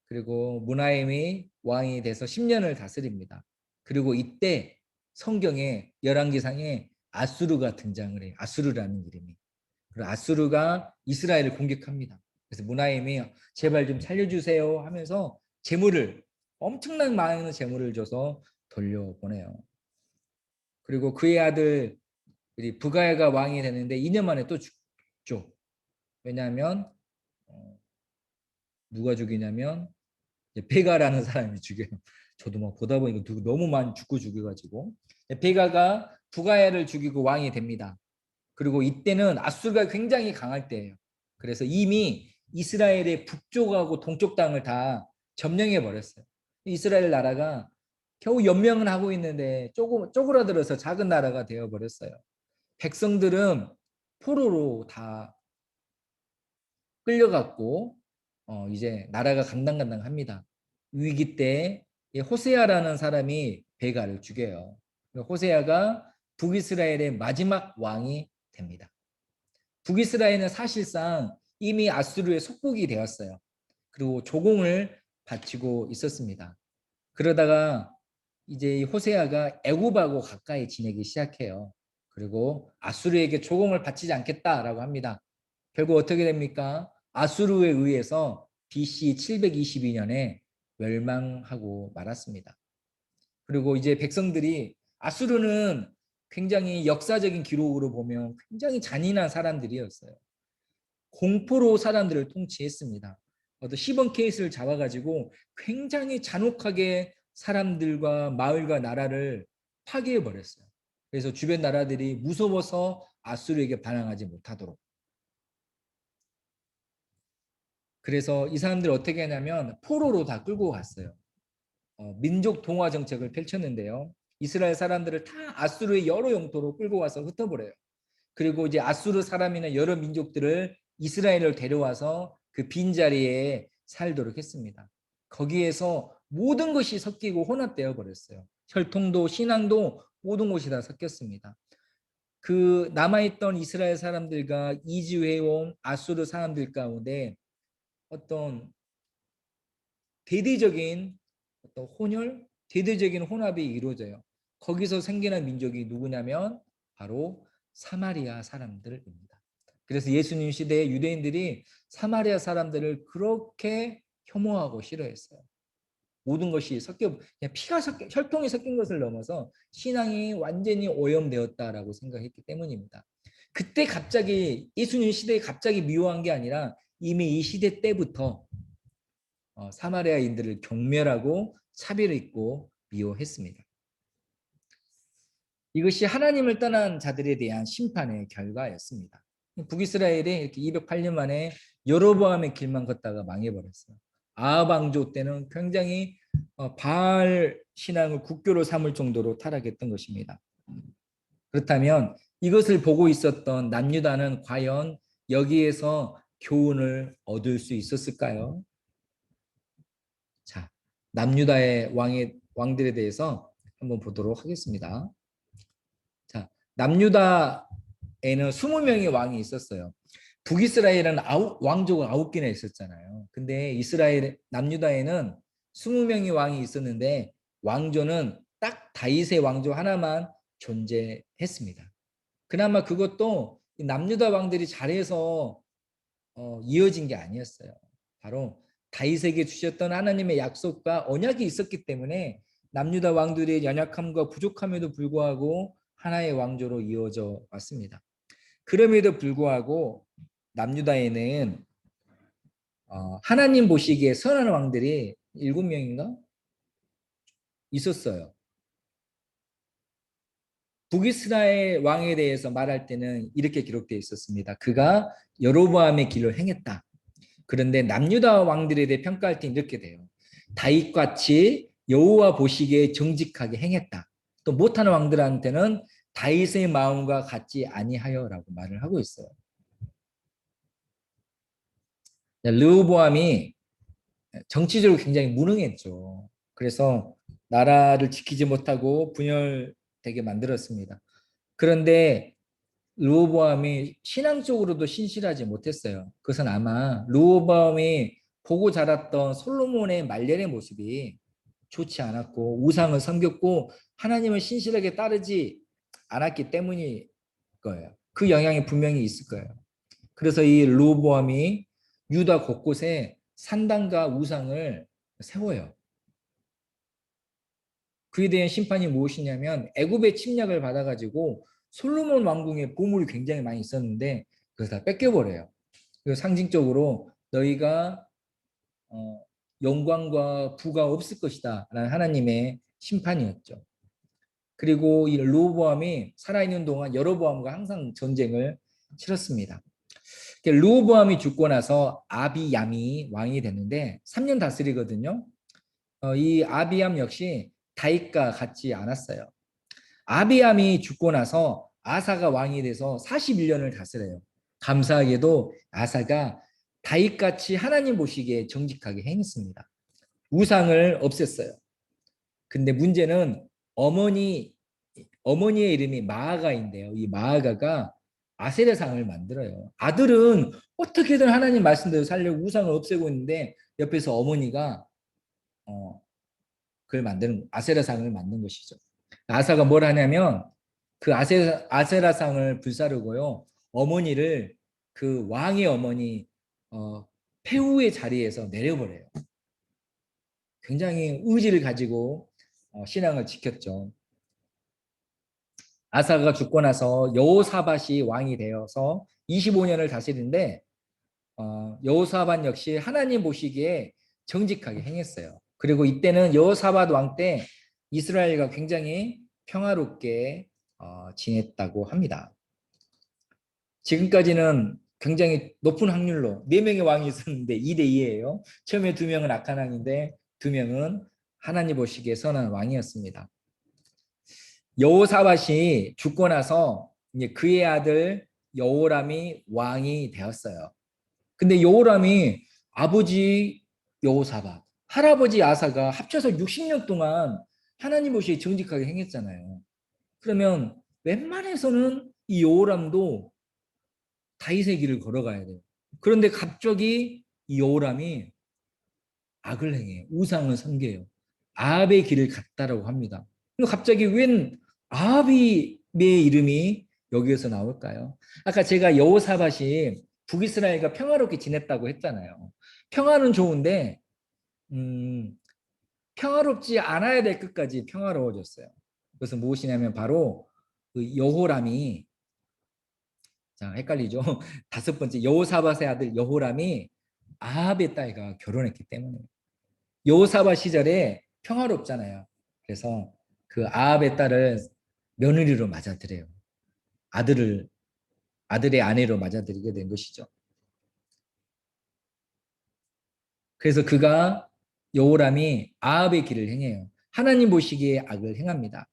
그리고 문하임이 왕이 돼서 10년을 다스립니다. 그리고 이때 성경에 열왕기상에 아수르가 등장을 해요. 아수르라는 이름이. 그리고 아수르가 이스라엘을 공격합니다. 그래서 문하임이 제발 좀 살려주세요 하면서 재물을 엄청난 많은 재물을 줘서 돌려보내요. 그리고 그의 아들 부가야가 왕이 되는데 2년 만에 또 죽죠. 왜냐하면 누가 죽이냐면 베가라는 사람이 죽여요. 저도 막 보다 보니까 너무 많이 죽고 죽여가지고 베가가 부가야를 죽이고 왕이 됩니다. 그리고 이때는 아수르가 굉장히 강할 때예요. 그래서 이미 이스라엘의 북쪽하고 동쪽 땅을 다 점령해 버렸어요. 이스라엘 나라가 겨우 연명은 하고 있는데 쪼그라들어서 작은 나라가 되어 버렸어요. 백성들은 포로로 다 끌려갔고 이제 나라가 간당간당합니다. 위기 때 호세아라는 사람이 베가를 죽여요. 호세아가 북이스라엘의 마지막 왕이 됩니다. 북이스라엘은 사실상 이미 아수르의 속국이 되었어요. 그리고 조공을 바치고 있었습니다. 그러다가 이제 호세아가 애굽하고 가까이 지내기 시작해요. 그리고 아수르에게 조공을 바치지 않겠다라고 합니다. 결국 어떻게 됩니까? 아수르에 의해서 BC 722년에 멸망하고 말았습니다. 그리고 이제 백성들이 아수르는 굉장히 역사적인 기록으로 보면 굉장히 잔인한 사람들이었어요. 공포로 사람들을 통치했습니다. 어떤 시범 케이스를 잡아가지고 굉장히 잔혹하게 사람들과 마을과 나라를 파괴해 버렸어요. 그래서 주변 나라들이 무서워서 아수르에게 반항하지 못하도록. 그래서 이 사람들 어떻게 하냐면 포로로 다 끌고 갔어요. 민족 동화 정책을 펼쳤는데요. 이스라엘 사람들을 다 아수르의 여러 영토로 끌고 와서 흩어버려요. 그리고 이제 아수르 사람이나 여러 민족들을 이스라엘을 데려와서 그 빈자리에 살도록 했습니다. 거기에서 모든 것이 섞이고 혼합되어 버렸어요. 혈통도 신앙도 모든 것이 다 섞였습니다. 그 남아있던 이스라엘 사람들과 이주해온 아수르 사람들 가운데 어떤 대대적인 어떤 혼혈, 대대적인 혼합이 이루어져요. 거기서 생겨난 민족이 누구냐면 바로 사마리아 사람들입니다. 그래서 예수님 시대에 유대인들이 사마리아 사람들을 그렇게 혐오하고 싫어했어요. 모든 것이 섞여 그냥 피가 섞여 혈통이 섞인 것을 넘어서 신앙이 완전히 오염되었다라고 생각했기 때문입니다. 그때 갑자기 예수님 시대에 갑자기 미워한 게 아니라 이미 이 시대 때부터 사마리아인들을 경멸하고 차별했고 미워했습니다. 이것이 하나님을 떠난 자들에 대한 심판의 결과였습니다. 북이스라엘이 이렇게 208년 만에 여로보암의 길만 걷다가 망해버렸어요. 아합 왕조 때는 굉장히 바알 신앙을 국교로 삼을 정도로 타락했던 것입니다. 그렇다면 이것을 보고 있었던 남유다는 과연 여기에서 교훈을 얻을 수 있었을까요? 자, 남유다의 왕들에 대해서 한번 보도록 하겠습니다. 자, 남유다에는 20명의 왕이 있었어요. 북이스라엘은 왕조가 9개나 있었잖아요. 근데 남유다에는 20명의 왕이 있었는데 왕조는 딱 다윗의 왕조 하나만 존재했습니다. 그나마 그것도 남유다 왕들이 잘해서 이어진 게 아니었어요. 바로 다윗에게 주셨던 하나님의 약속과 언약이 있었기 때문에 남유다 왕들의 연약함과 부족함에도 불구하고 하나의 왕조로 이어져 왔습니다. 그럼에도 불구하고 남유다에는 하나님 보시기에 선한 왕들이 7명인가 있었어요. 북이스라엘 왕에 대해서 말할 때는 이렇게 기록되어 있었습니다. 그가 여로보암의 길을 행했다. 그런데 남유다 왕들에 대해 평가할 때 이렇게 돼요. 다윗같이 여호와 보시기에 정직하게 행했다. 또 못하는 왕들한테는 다윗의 마음과 같지 아니하여라고 말을 하고 있어요. 르호보암이 정치적으로 굉장히 무능했죠. 그래서 나라를 지키지 못하고 분열되게 만들었습니다. 그런데 르호보암이 신앙적으로도 신실하지 못했어요. 그것은 아마 르호보암이 보고 자랐던 솔로몬의 말년의 모습이 좋지 않았고 우상을 섬겼고 하나님을 신실하게 따르지 않았기 때문일 거예요. 그 영향이 분명히 있을 거예요. 그래서 이 르호보암이 유다 곳곳에 산당과 우상을 세워요. 그에 대한 심판이 무엇이냐면 애굽의 침략을 받아가지고 솔로몬 왕궁에 보물이 굉장히 많이 있었는데 그래서 다 뺏겨버려요. 그래서 상징적으로 너희가 영광과 부가 없을 것이다 라는 하나님의 심판이었죠. 그리고 이 르호보암이 살아있는 동안 여로보암과 항상 전쟁을 치렀습니다. 르호보암이 죽고 나서 아비얌이 왕이 됐는데 3년 다스리거든요. 이 아비얌 역시 다윗과 같지 않았어요. 아비암이 죽고 나서 아사가 왕이 돼서 41년을 다스려요. 감사하게도 아사가 다윗같이 하나님 보시기에 정직하게 행했습니다. 우상을 없앴어요. 근데 문제는 어머니의 이름이 마아가인데요. 이 마아가가 아세라상을 만들어요. 아들은 어떻게든 하나님 말씀대로 살려고 우상을 없애고 있는데 옆에서 어머니가 어, 그걸 만드는 아세라상을 만든 것이죠. 아사가 뭘 하냐면 그 아세라상을 불사르고요. 어머니를 그 왕의 어머니 페후의 자리에서 내려버려요. 굉장히 의지를 가지고 신앙을 지켰죠. 아사가 죽고 나서 여호사밧이 왕이 되어서 25년을 다스리는데 여호사밧 역시 하나님 보시기에 정직하게 행했어요. 그리고 이때는 여호사밧 왕 때 이스라엘과 굉장히 평화롭게 지냈다고 합니다. 지금까지는 굉장히 높은 확률로 4명의 왕이 있었는데 2대2예요. 처음에 2명은 악한 왕인데 2명은 하나님 보시기에 선한 왕이었습니다. 여호사밧이 죽고 나서 이제 그의 아들 여호람이 왕이 되었어요. 근데 여호람이 아버지 여호사밧, 할아버지 아사가 합쳐서 60년 동안 하나님 보시기에 정직하게 행했잖아요. 그러면 웬만해서는 이 여호람도 다윗의 길을 걸어가야 돼요. 그런데 갑자기 이 여호람이 악을 행해요. 우상을 섬겨요. 아합의 길을 갔다라고 합니다. 갑자기 웬 아합의 이름이 여기에서 나올까요? 아까 제가 여호사밧이 북이스라엘과 평화롭게 지냈다고 했잖아요. 평화는 좋은데 평화롭지 않아야 될 끝까지 평화로워졌어요. 그것은 무엇이냐면 바로 그 여호람이 자 헷갈리죠. 5번째 여호사밧의 아들 여호람이 아합의 딸과 결혼했기 때문에 여호사밧 시절에 평화롭잖아요. 그래서 그 아합의 딸을 며느리로 맞아들여요. 아들의 아내로 맞아들이게 된 것이죠. 그래서 그가 여호람이 아합의 길을 행해요. 하나님 보시기에 악을 행합니다.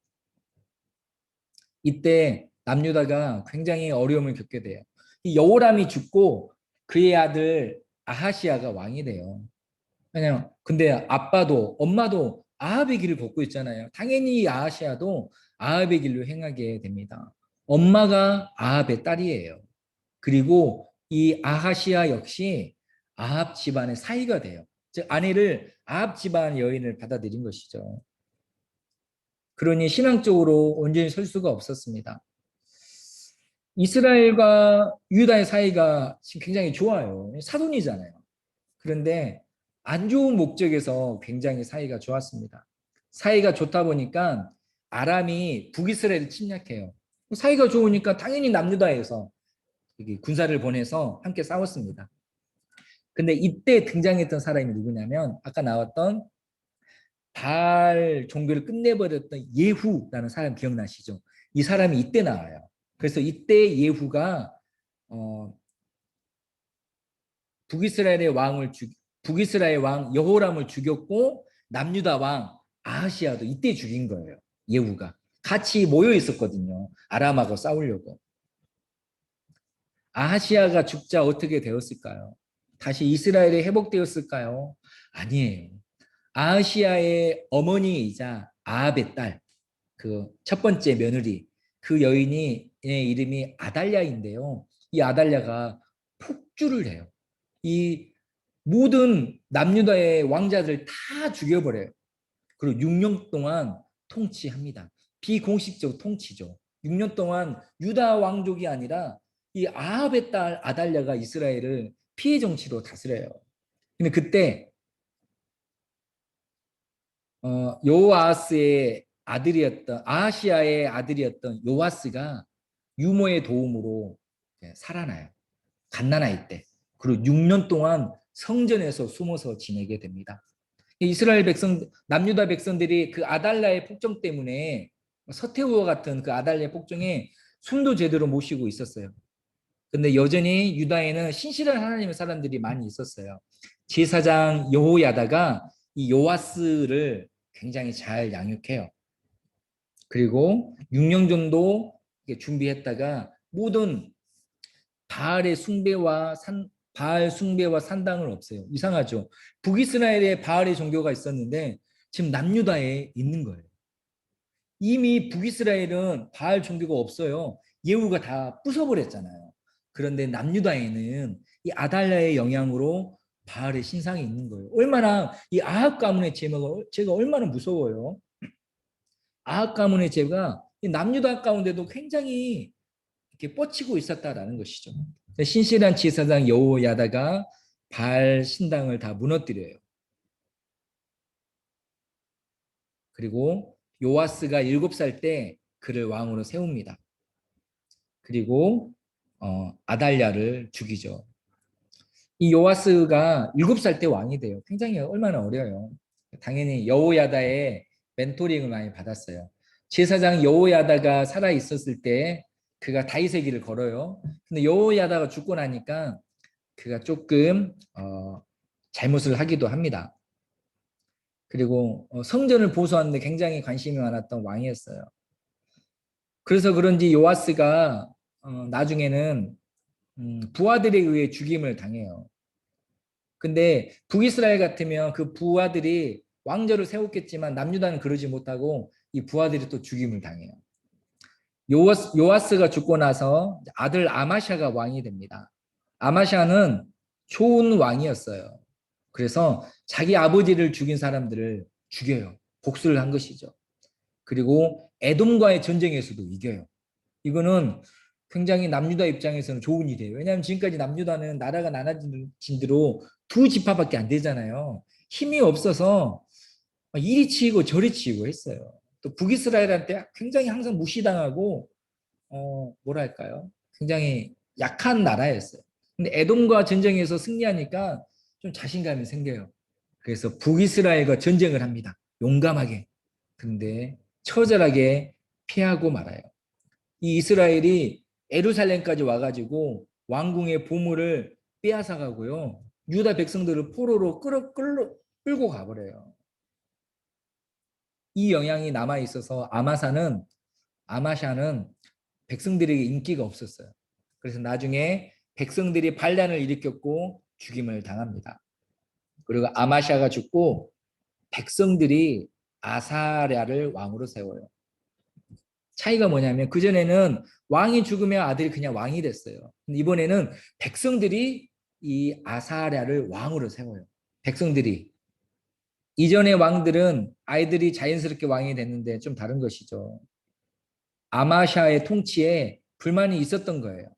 이때 남유다가 굉장히 어려움을 겪게 돼요. 이 여호람이 죽고 그의 아들 아하시아가 왕이 돼요. 왜냐면 근데 아빠도 엄마도 아합의 길을 걷고 있잖아요. 당연히 아하시아도 아합의 길로 행하게 됩니다. 엄마가 아합의 딸이에요. 그리고 이 아하시아 역시 아합 집안의 사위가 돼요. 즉 아내를 아합 집안 여인을 받아들인 것이죠. 그러니 신앙적으로 온전히 설 수가 없었습니다. 이스라엘과 유다의 사이가 지금 굉장히 좋아요. 사돈이잖아요. 그런데 안 좋은 목적에서 굉장히 사이가 좋았습니다. 사이가 좋다 보니까 아람이 북이스라엘을 침략해요. 사이가 좋으니까 당연히 남유다에서 군사를 보내서 함께 싸웠습니다. 근데 이때 등장했던 사람이 누구냐면 아까 나왔던 바알 종교를 끝내버렸던 예후라는 사람 기억나시죠? 이 사람이 이때 나와요. 그래서 이때 예후가 북이스라엘의 왕을 북이스라엘 왕 여호람을 죽였고 남유다 왕 아하시아도 이때 죽인 거예요. 예후가 같이 모여 있었거든요. 아람하고 싸우려고. 아하시아가 죽자 어떻게 되었을까요? 다시 이스라엘이 회복되었을까요? 아니에요. 아하시아의 어머니이자 아합의 딸, 그 첫 번째 며느리, 그 여인이 이름이 아달랴인데요. 이 아달랴가 폭주를 해요. 이 모든 남유다의 왕자들 다 죽여버려요. 그리고 6년 동안 통치합니다. 비공식적 통치죠. 6년 동안 유다 왕족이 아니라 이 아합의 딸 아달랴가 이스라엘을 피해 정치로 다스려요. 근데 그때 요아스의 아들이었던 아하시아의 아들이었던 요아스가 유모의 도움으로 살아나요. 갓난아이 때. 그리고 6년 동안 성전에서 숨어서 지내게 됩니다. 이스라엘 백성, 남유다 백성들이 그 아달랴의 폭정 때문에 서태후와 같은 그 아달랴의 폭정에 숨도 제대로 못 쉬고 있었어요. 근데 여전히 유다에는 신실한 하나님의 사람들이 많이 있었어요. 제사장 여호야다가 이 요아스를 굉장히 잘 양육해요. 그리고 6년 정도 준비했다가 모든 바알의 숭배와 바알 숭배와 산당을 없애요. 이상하죠. 북이스라엘에 바알의 종교가 있었는데 지금 남유다에 있는 거예요. 이미 북이스라엘은 바알 종교가 없어요. 예후가 다 부숴버렸잖아요. 그런데 남유다에는 이 아달랴의 영향으로 바알의 신상이 있는 거예요. 얼마나 이 아합 가문의 죄가 얼마나 무서워요. 아합 가문의 죄가 남유다 가운데도 굉장히 이렇게 뻗치고 있었다라는 것이죠. 신실한 제사장 여호야다가 바알 신당을 다 무너뜨려요. 그리고 요아스가 7살 때 그를 왕으로 세웁니다. 그리고 아달랴를 죽이죠. 이 요아스가 7살 때 왕이 돼요. 굉장히 얼마나 어려요. 당연히 여호야다의 멘토링을 많이 받았어요. 제사장 여호야다가 살아 있었을 때 그가 다윗의 길을 걸어요. 근데 여호야다가 죽고 나니까 그가 조금 잘못을 하기도 합니다. 그리고 성전을 보수하는데 굉장히 관심이 많았던 왕이었어요. 그래서 그런지 요아스가 나중에는 부하들에 의해 죽임을 당해요. 근데 북이스라엘 같으면 그 부하들이 왕조를 세웠겠지만 남유다는 그러지 못하고 이 부하들이 또 죽임을 당해요. 요아스가 죽고 나서 아들 아마샤가 왕이 됩니다. 아마샤는 좋은 왕이었어요. 그래서 자기 아버지를 죽인 사람들을 죽여요. 복수를 한 것이죠. 그리고 에돔과의 전쟁에서도 이겨요. 이거는 굉장히 남유다 입장에서는 좋은 일이에요. 왜냐하면 지금까지 남유다는 나라가 나눠진 대로 두 지파밖에 안 되잖아요. 힘이 없어서 이리 치이고 저리 치이고 했어요. 또 북이스라엘한테 굉장히 항상 무시당하고 뭐랄까요? 굉장히 약한 나라였어요. 근데 에돔과 전쟁에서 승리하니까 좀 자신감이 생겨요. 그래서 북이스라엘과 전쟁을 합니다. 용감하게. 근데 처절하게 피하고 말아요. 이 이스라엘이 에루살렘까지 와가지고 왕궁의 보물을 빼앗아 가고요. 유다 백성들을 포로로 끌고 가버려요. 이 영향이 남아 있어서 아마샤는 백성들에게 인기가 없었어요. 그래서 나중에 백성들이 반란을 일으켰고 죽임을 당합니다. 그리고 아마샤가 죽고 백성들이 아사랴를 왕으로 세워요. 차이가 뭐냐면 그전에는 왕이 죽으면 아들이 그냥 왕이 됐어요. 이번에는 백성들이 이 아사랴를 왕으로 세워요. 백성들이. 이전의 왕들은 아이들이 자연스럽게 왕이 됐는데 좀 다른 것이죠. 아마샤의 통치에 불만이 있었던 거예요.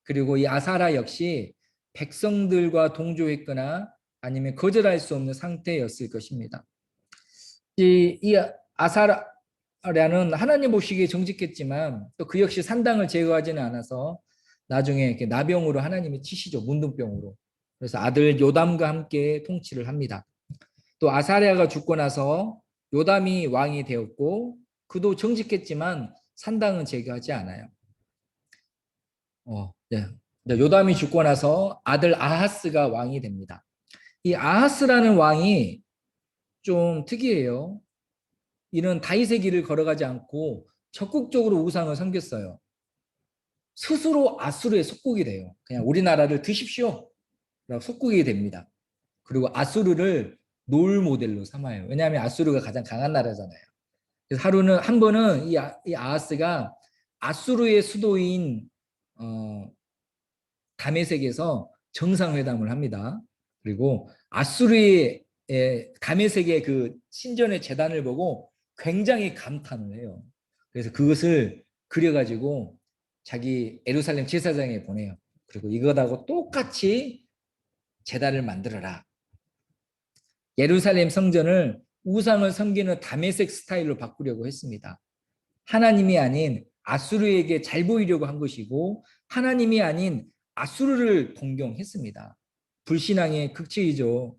그리고 이 아사랴 역시 백성들과 동조했거나 아니면 거절할 수 없는 상태였을 것입니다. 이 아사랴는 하나님 보시기에 정직했지만 또 그 역시 산당을 제거하지는 않아서 나중에 이렇게 나병으로 하나님이 치시죠. 문둥병으로. 그래서 아들 요담과 함께 통치를 합니다. 또 아사랴가 죽고 나서 요담이 왕이 되었고 그도 정직했지만 산당은 제거하지 않아요. 네. 요담이 죽고 나서 아들 아하스가 왕이 됩니다. 이 아하스라는 왕이 좀 특이해요. 이는 다윗의 길을 걸어가지 않고 적극적으로 우상을 섬겼어요. 스스로 아수르의 속국이 돼요. 그냥 우리나라를 드십시오. 라고 속국이 됩니다. 그리고 아수르를 롤 모델로 삼아요. 왜냐하면 아수르가 가장 강한 나라잖아요. 그래서 한 번은 이 아하스가 아수르의 수도인 다메섹에서 정상회담을 합니다. 그리고 아수르의 다메섹의 그 신전의 재단을 보고 굉장히 감탄을 해요. 그래서 그것을 그려가지고 자기 예루살렘 제사장에 보내요. 그리고 이것하고 똑같이 재단을 만들어라. 예루살렘 성전을 우상을 섬기는 다메섹 스타일로 바꾸려고 했습니다. 하나님이 아닌 아수르에게 잘 보이려고 한 것이고 하나님이 아닌 아수르를 동경했습니다. 불신앙의 극치이죠.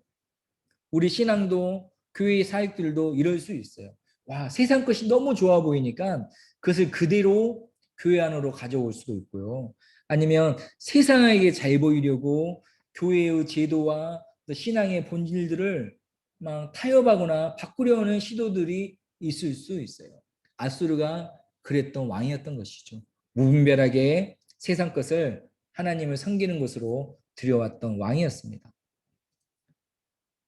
우리 신앙도 교회 사역들도 이럴 수 있어요. 와, 세상 것이 너무 좋아 보이니까 그것을 그대로 교회 안으로 가져올 수도 있고요. 아니면 세상에게 잘 보이려고 교회의 제도와 신앙의 본질들을 막 타협하거나 바꾸려는 시도들이 있을 수 있어요. 아수르가 그랬던 왕이었던 것이죠. 무분별하게 세상 것을 하나님을 섬기는 것으로 들여왔던 왕이었습니다.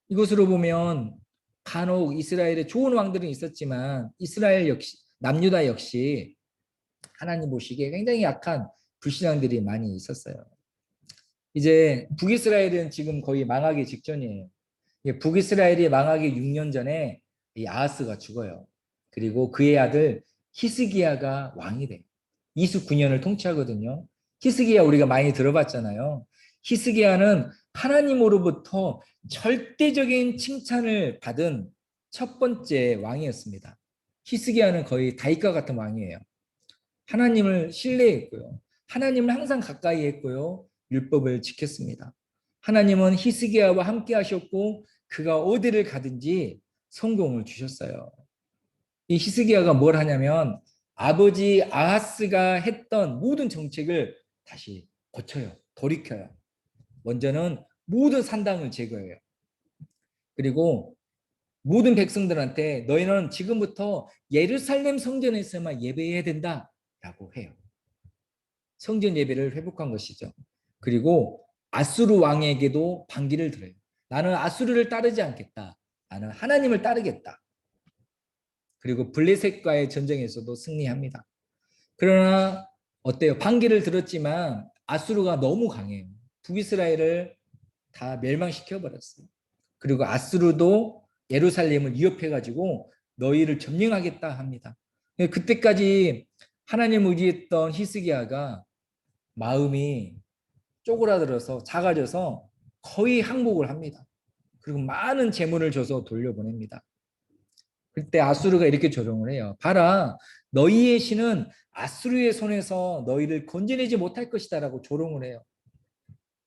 이것으로 보면 간혹 이스라엘에 좋은 왕들은 있었지만 이스라엘 역시 남유다 역시 하나님 보시기에 굉장히 약한 불신앙들이 많이 있었어요. 이제 북이스라엘은 지금 거의 망하기 직전이에요. 북이스라엘이 망하기 6년 전에 이 아하스가 죽어요. 그리고 그의 아들 히스기야가 왕이 돼요. 29년을 통치하거든요. 히스기야 우리가 많이 들어봤잖아요. 히스기야는 하나님으로부터 절대적인 칭찬을 받은 첫 번째 왕이었습니다. 히스기야는 거의 다윗과 같은 왕이에요. 하나님을 신뢰했고요. 하나님을 항상 가까이 했고요. 율법을 지켰습니다. 하나님은 히스기야와 함께 하셨고 그가 어디를 가든지 성공을 주셨어요. 이 히스기야가 뭘 하냐면 아버지 아하스가 했던 모든 정책을 다시 고쳐요. 돌이켜요. 먼저는 모든 산당을 제거해요. 그리고 모든 백성들한테 너희는 지금부터 예루살렘 성전에서만 예배해야 된다라고 해요. 성전 예배를 회복한 것이죠. 그리고 아수르 왕에게도 반기를 들어요. 나는 아수르를 따르지 않겠다. 나는 하나님을 따르겠다. 그리고 블레셋과의 전쟁에서도 승리합니다. 그러나 어때요? 반기를 들었지만 아수르가 너무 강해요. 북이스라엘을 다 멸망시켜 버렸어요. 그리고 아수르도 예루살렘을 위협해가지고 너희를 점령하겠다 합니다. 그때까지 하나님을 의지했던 히스기야가 마음이 쪼그라들어서 작아져서 거의 항복을 합니다. 그리고 많은 재물을 줘서 돌려보냅니다. 그때 아수르가 이렇게 조롱을 해요. 봐라, 너희의 신은 아수르의 손에서 너희를 건져내지 못할 것이다 라고 조롱을 해요.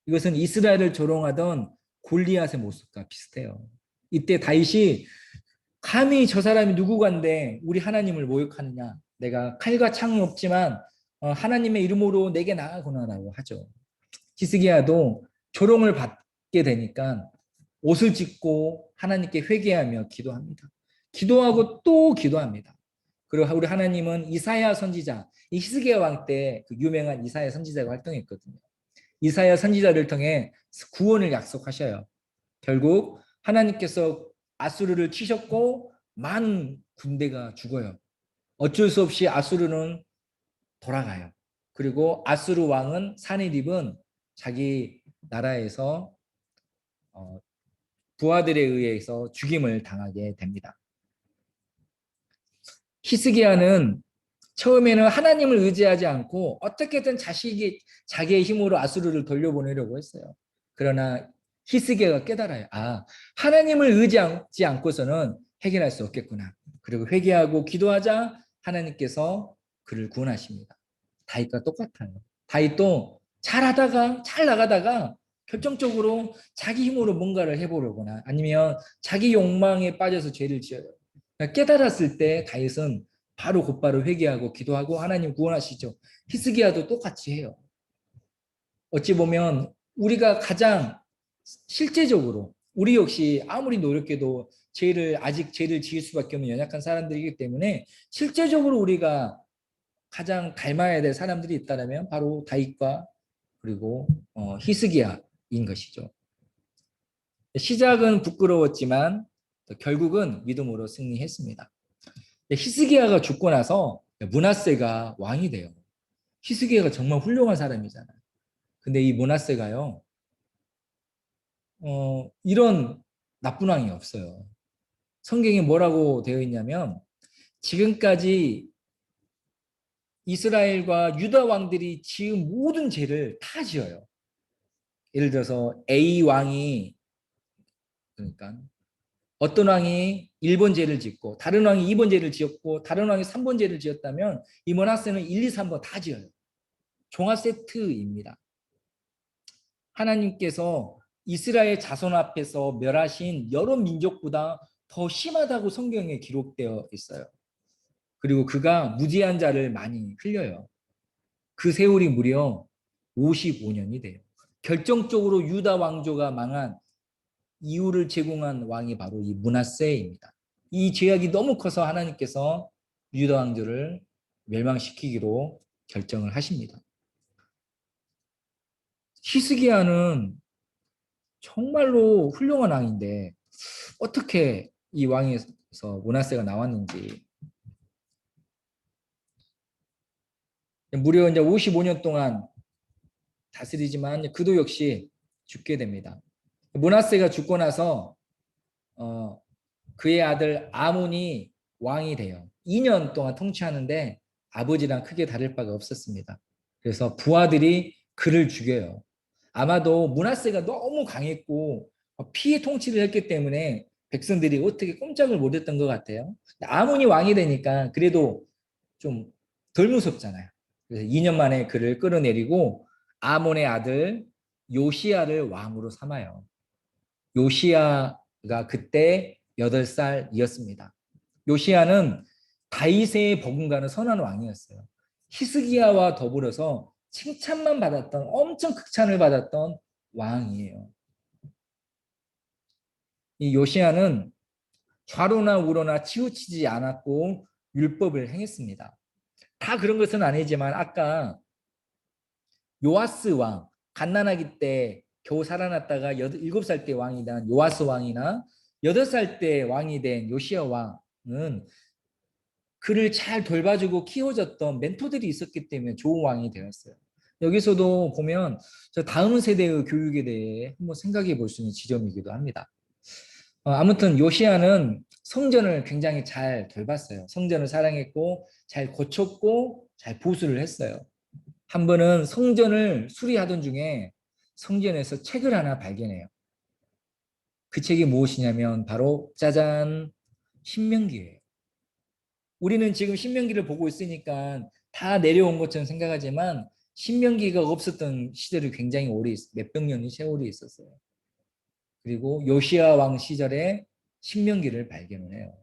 이것은 이스라엘을 조롱하던 골리앗의 모습과 비슷해요. 이때 다윗이 감히 저 사람이 누구간데 우리 하나님을 모욕하느냐. 내가 칼과 창은 없지만 하나님의 이름으로 내게 나아가거나라고 하죠. 히스기야도 조롱을 되니까 옷을 찢고 하나님께 회개하며 기도합니다. 기도하고 또 기도합니다. 그리고 우리 하나님은 이사야 선지자, 이 히스기야 왕 때 그 유명한 이사야 선지자가 활동했거든요. 이사야 선지자를 통해 구원을 약속하셔요. 결국 하나님께서 아수르를 치셨고 많은 군대가 죽어요. 어쩔 수 없이 아수르는 돌아가요. 그리고 아수르 왕은 사네립은 자기 나라에서 부하들에 의해서 죽임을 당하게 됩니다. 히스기야는 처음에는 하나님을 의지하지 않고 어떻게든 자기의 힘으로 아수르를 돌려보내려고 했어요. 그러나 히스기야가 깨달아요. 아, 하나님을 의지하지 않고서는 해결할 수 없겠구나. 그리고 회개하고 기도하자 하나님께서 그를 구원하십니다. 다윗과 똑같아요. 다윗도 잘 나가다가 결정적으로 자기 힘으로 뭔가를 해보려거나 아니면 자기 욕망에 빠져서 죄를 지어요. 깨달았을 때 다윗은 바로 곧바로 회개하고 기도하고 하나님 구원하시죠. 히스기야도 똑같이 해요. 어찌 보면 우리가 가장 실제적으로 우리 역시 아무리 노력해도 아직 죄를 지을 수밖에 없는 연약한 사람들이기 때문에 실제적으로 우리가 가장 닮아야 될 사람들이 있다면 바로 다윗과 그리고 히스기야인 것이죠. 시작은 부끄러웠지만 결국은 믿음으로 승리했습니다. 히스기야가 죽고 나서 므낫세가 왕이 돼요. 히스기야가 정말 훌륭한 사람이잖아요. 근데 이 므낫세가요, 이런 나쁜 왕이 없어요. 성경에 뭐라고 되어 있냐면 지금까지 이스라엘과 유다 왕들이 지은 모든 죄를 다 지어요. 예를 들어서 A 왕이 그러니까 어떤 왕이 1번 죄를 짓고 다른 왕이 2번 죄를 지었고 다른 왕이 3번 죄를 지었다면 이 므낫세는 1, 2, 3번 다 지어요. 종합 세트입니다. 하나님께서 이스라엘 자손 앞에서 멸하신 여러 민족보다 더 심하다고 성경에 기록되어 있어요. 그리고 그가 무지한 자를 많이 흘려요. 그 세월이 무려 55년이 돼요. 결정적으로 유다 왕조가 망한 이유를 제공한 왕이 바로 이 므낫세입니다. 이 죄악이 너무 커서 하나님께서 유다 왕조를 멸망시키기로 결정을 하십니다. 히스기야는 정말로 훌륭한 왕인데 어떻게 이 왕에서 므낫세가 나왔는지. 무려 이제 55년 동안 다스리지만 그도 역시 죽게 됩니다. 므낫세가 죽고 나서 그의 아들 아몬이 왕이 돼요. 2년 동안 통치하는데 아버지랑 크게 다를 바가 없었습니다. 그래서 부하들이 그를 죽여요. 아마도 므낫세가 너무 강했고 피해 통치를 했기 때문에 백성들이 어떻게 꼼짝을 못했던 것 같아요. 아몬이 왕이 되니까 그래도 좀 덜 무섭잖아요. 그래서 2년 만에 그를 끌어내리고 아몬의 아들 요시야를 왕으로 삼아요. 요시야가 그때 8살이었습니다. 요시야는 다윗의 버금가는 선한 왕이었어요. 히스기야와 더불어서 칭찬만 받았던 엄청 극찬을 받았던 왕이에요. 이 요시야는 좌로나 우로나 치우치지 않았고 율법을 행했습니다. 다 그런 것은 아니지만 아까 요아스 왕, 갓난아기 때 겨우 살아났다가 7살 때 왕이 된 요아스 왕이나 8살 때 왕이 된 요시야 왕은 그를 잘 돌봐주고 키워줬던 멘토들이 있었기 때문에 좋은 왕이 되었어요. 여기서도 보면 저 다음 세대의 교육에 대해 한번 생각해 볼 수 있는 지점이기도 합니다. 아무튼 요시야는 성전을 굉장히 잘 돌봤어요. 성전을 사랑했고 잘 고쳤고 잘 보수를 했어요. 한 번은 성전을 수리하던 중에 성전에서 책을 하나 발견해요. 그 책이 무엇이냐면 바로 짜잔, 신명기예요. 우리는 지금 신명기를 보고 있으니까 다 내려온 것처럼 생각하지만 신명기가 없었던 시절이 굉장히 오래 몇백 년의 세월이 있었어요. 그리고 요시야 왕 시절에 신명기를 발견을 해요.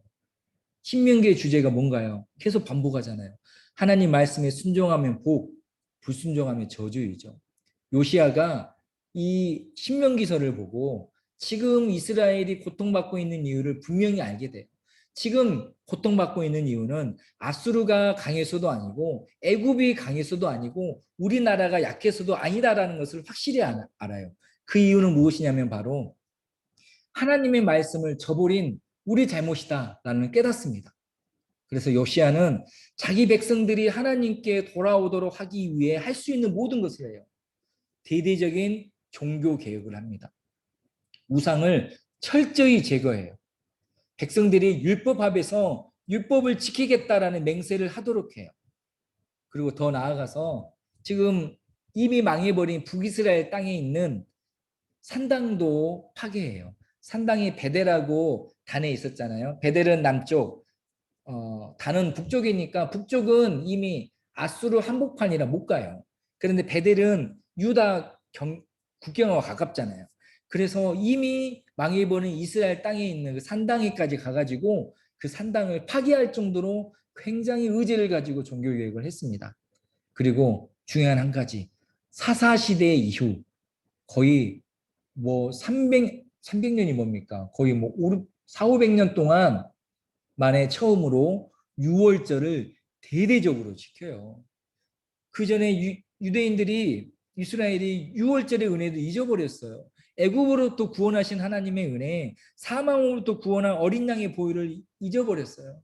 신명기의 주제가 뭔가요? 계속 반복하잖아요. 하나님 말씀에 순종하면 복, 불순종하면 저주이죠. 요시야가 이 신명기서를 보고 지금 이스라엘이 고통받고 있는 이유를 분명히 알게 돼요. 지금 고통받고 있는 이유는 아수르가 강해서도 아니고 애굽이 강해서도 아니고 우리나라가 약해서도 아니다라는 것을 확실히 알아요. 그 이유는 무엇이냐면 바로 하나님의 말씀을 저버린 우리 잘못이다라는 깨닫습니다. 그래서 요시아는 자기 백성들이 하나님께 돌아오도록 하기 위해 할 수 있는 모든 것을 해요. 대대적인 종교 개혁을 합니다. 우상을 철저히 제거해요. 백성들이 율법 앞에서 율법을 지키겠다라는 맹세를 하도록 해요. 그리고 더 나아가서 지금 이미 망해버린 북이스라엘 땅에 있는 산당도 파괴해요. 산당이 베델하고 단에 있었잖아요. 베델은 남쪽, 단은 북쪽이니까 북쪽은 이미 아수르 한복판이라 못 가요. 그런데 베델은 유다 국경과 가깝잖아요. 그래서 이미 망해버린 이스라엘 땅에 있는 그 산당에까지 가가지고 그 산당을 파괴할 정도로 굉장히 의지를 가지고 종교개혁을 했습니다. 그리고 중요한 한 가지, 사사시대 이후 거의 뭐 300년이 뭡니까? 거의 뭐 4, 500년 동안 만에 처음으로 유월절을 대대적으로 지켜요. 그 전에 유대인들이 이스라엘이 유월절의 은혜도 잊어버렸어요. 애굽으로부터 구원하신 하나님의 은혜, 사망으로부터 구원한 어린 양의 보혈을 잊어버렸어요.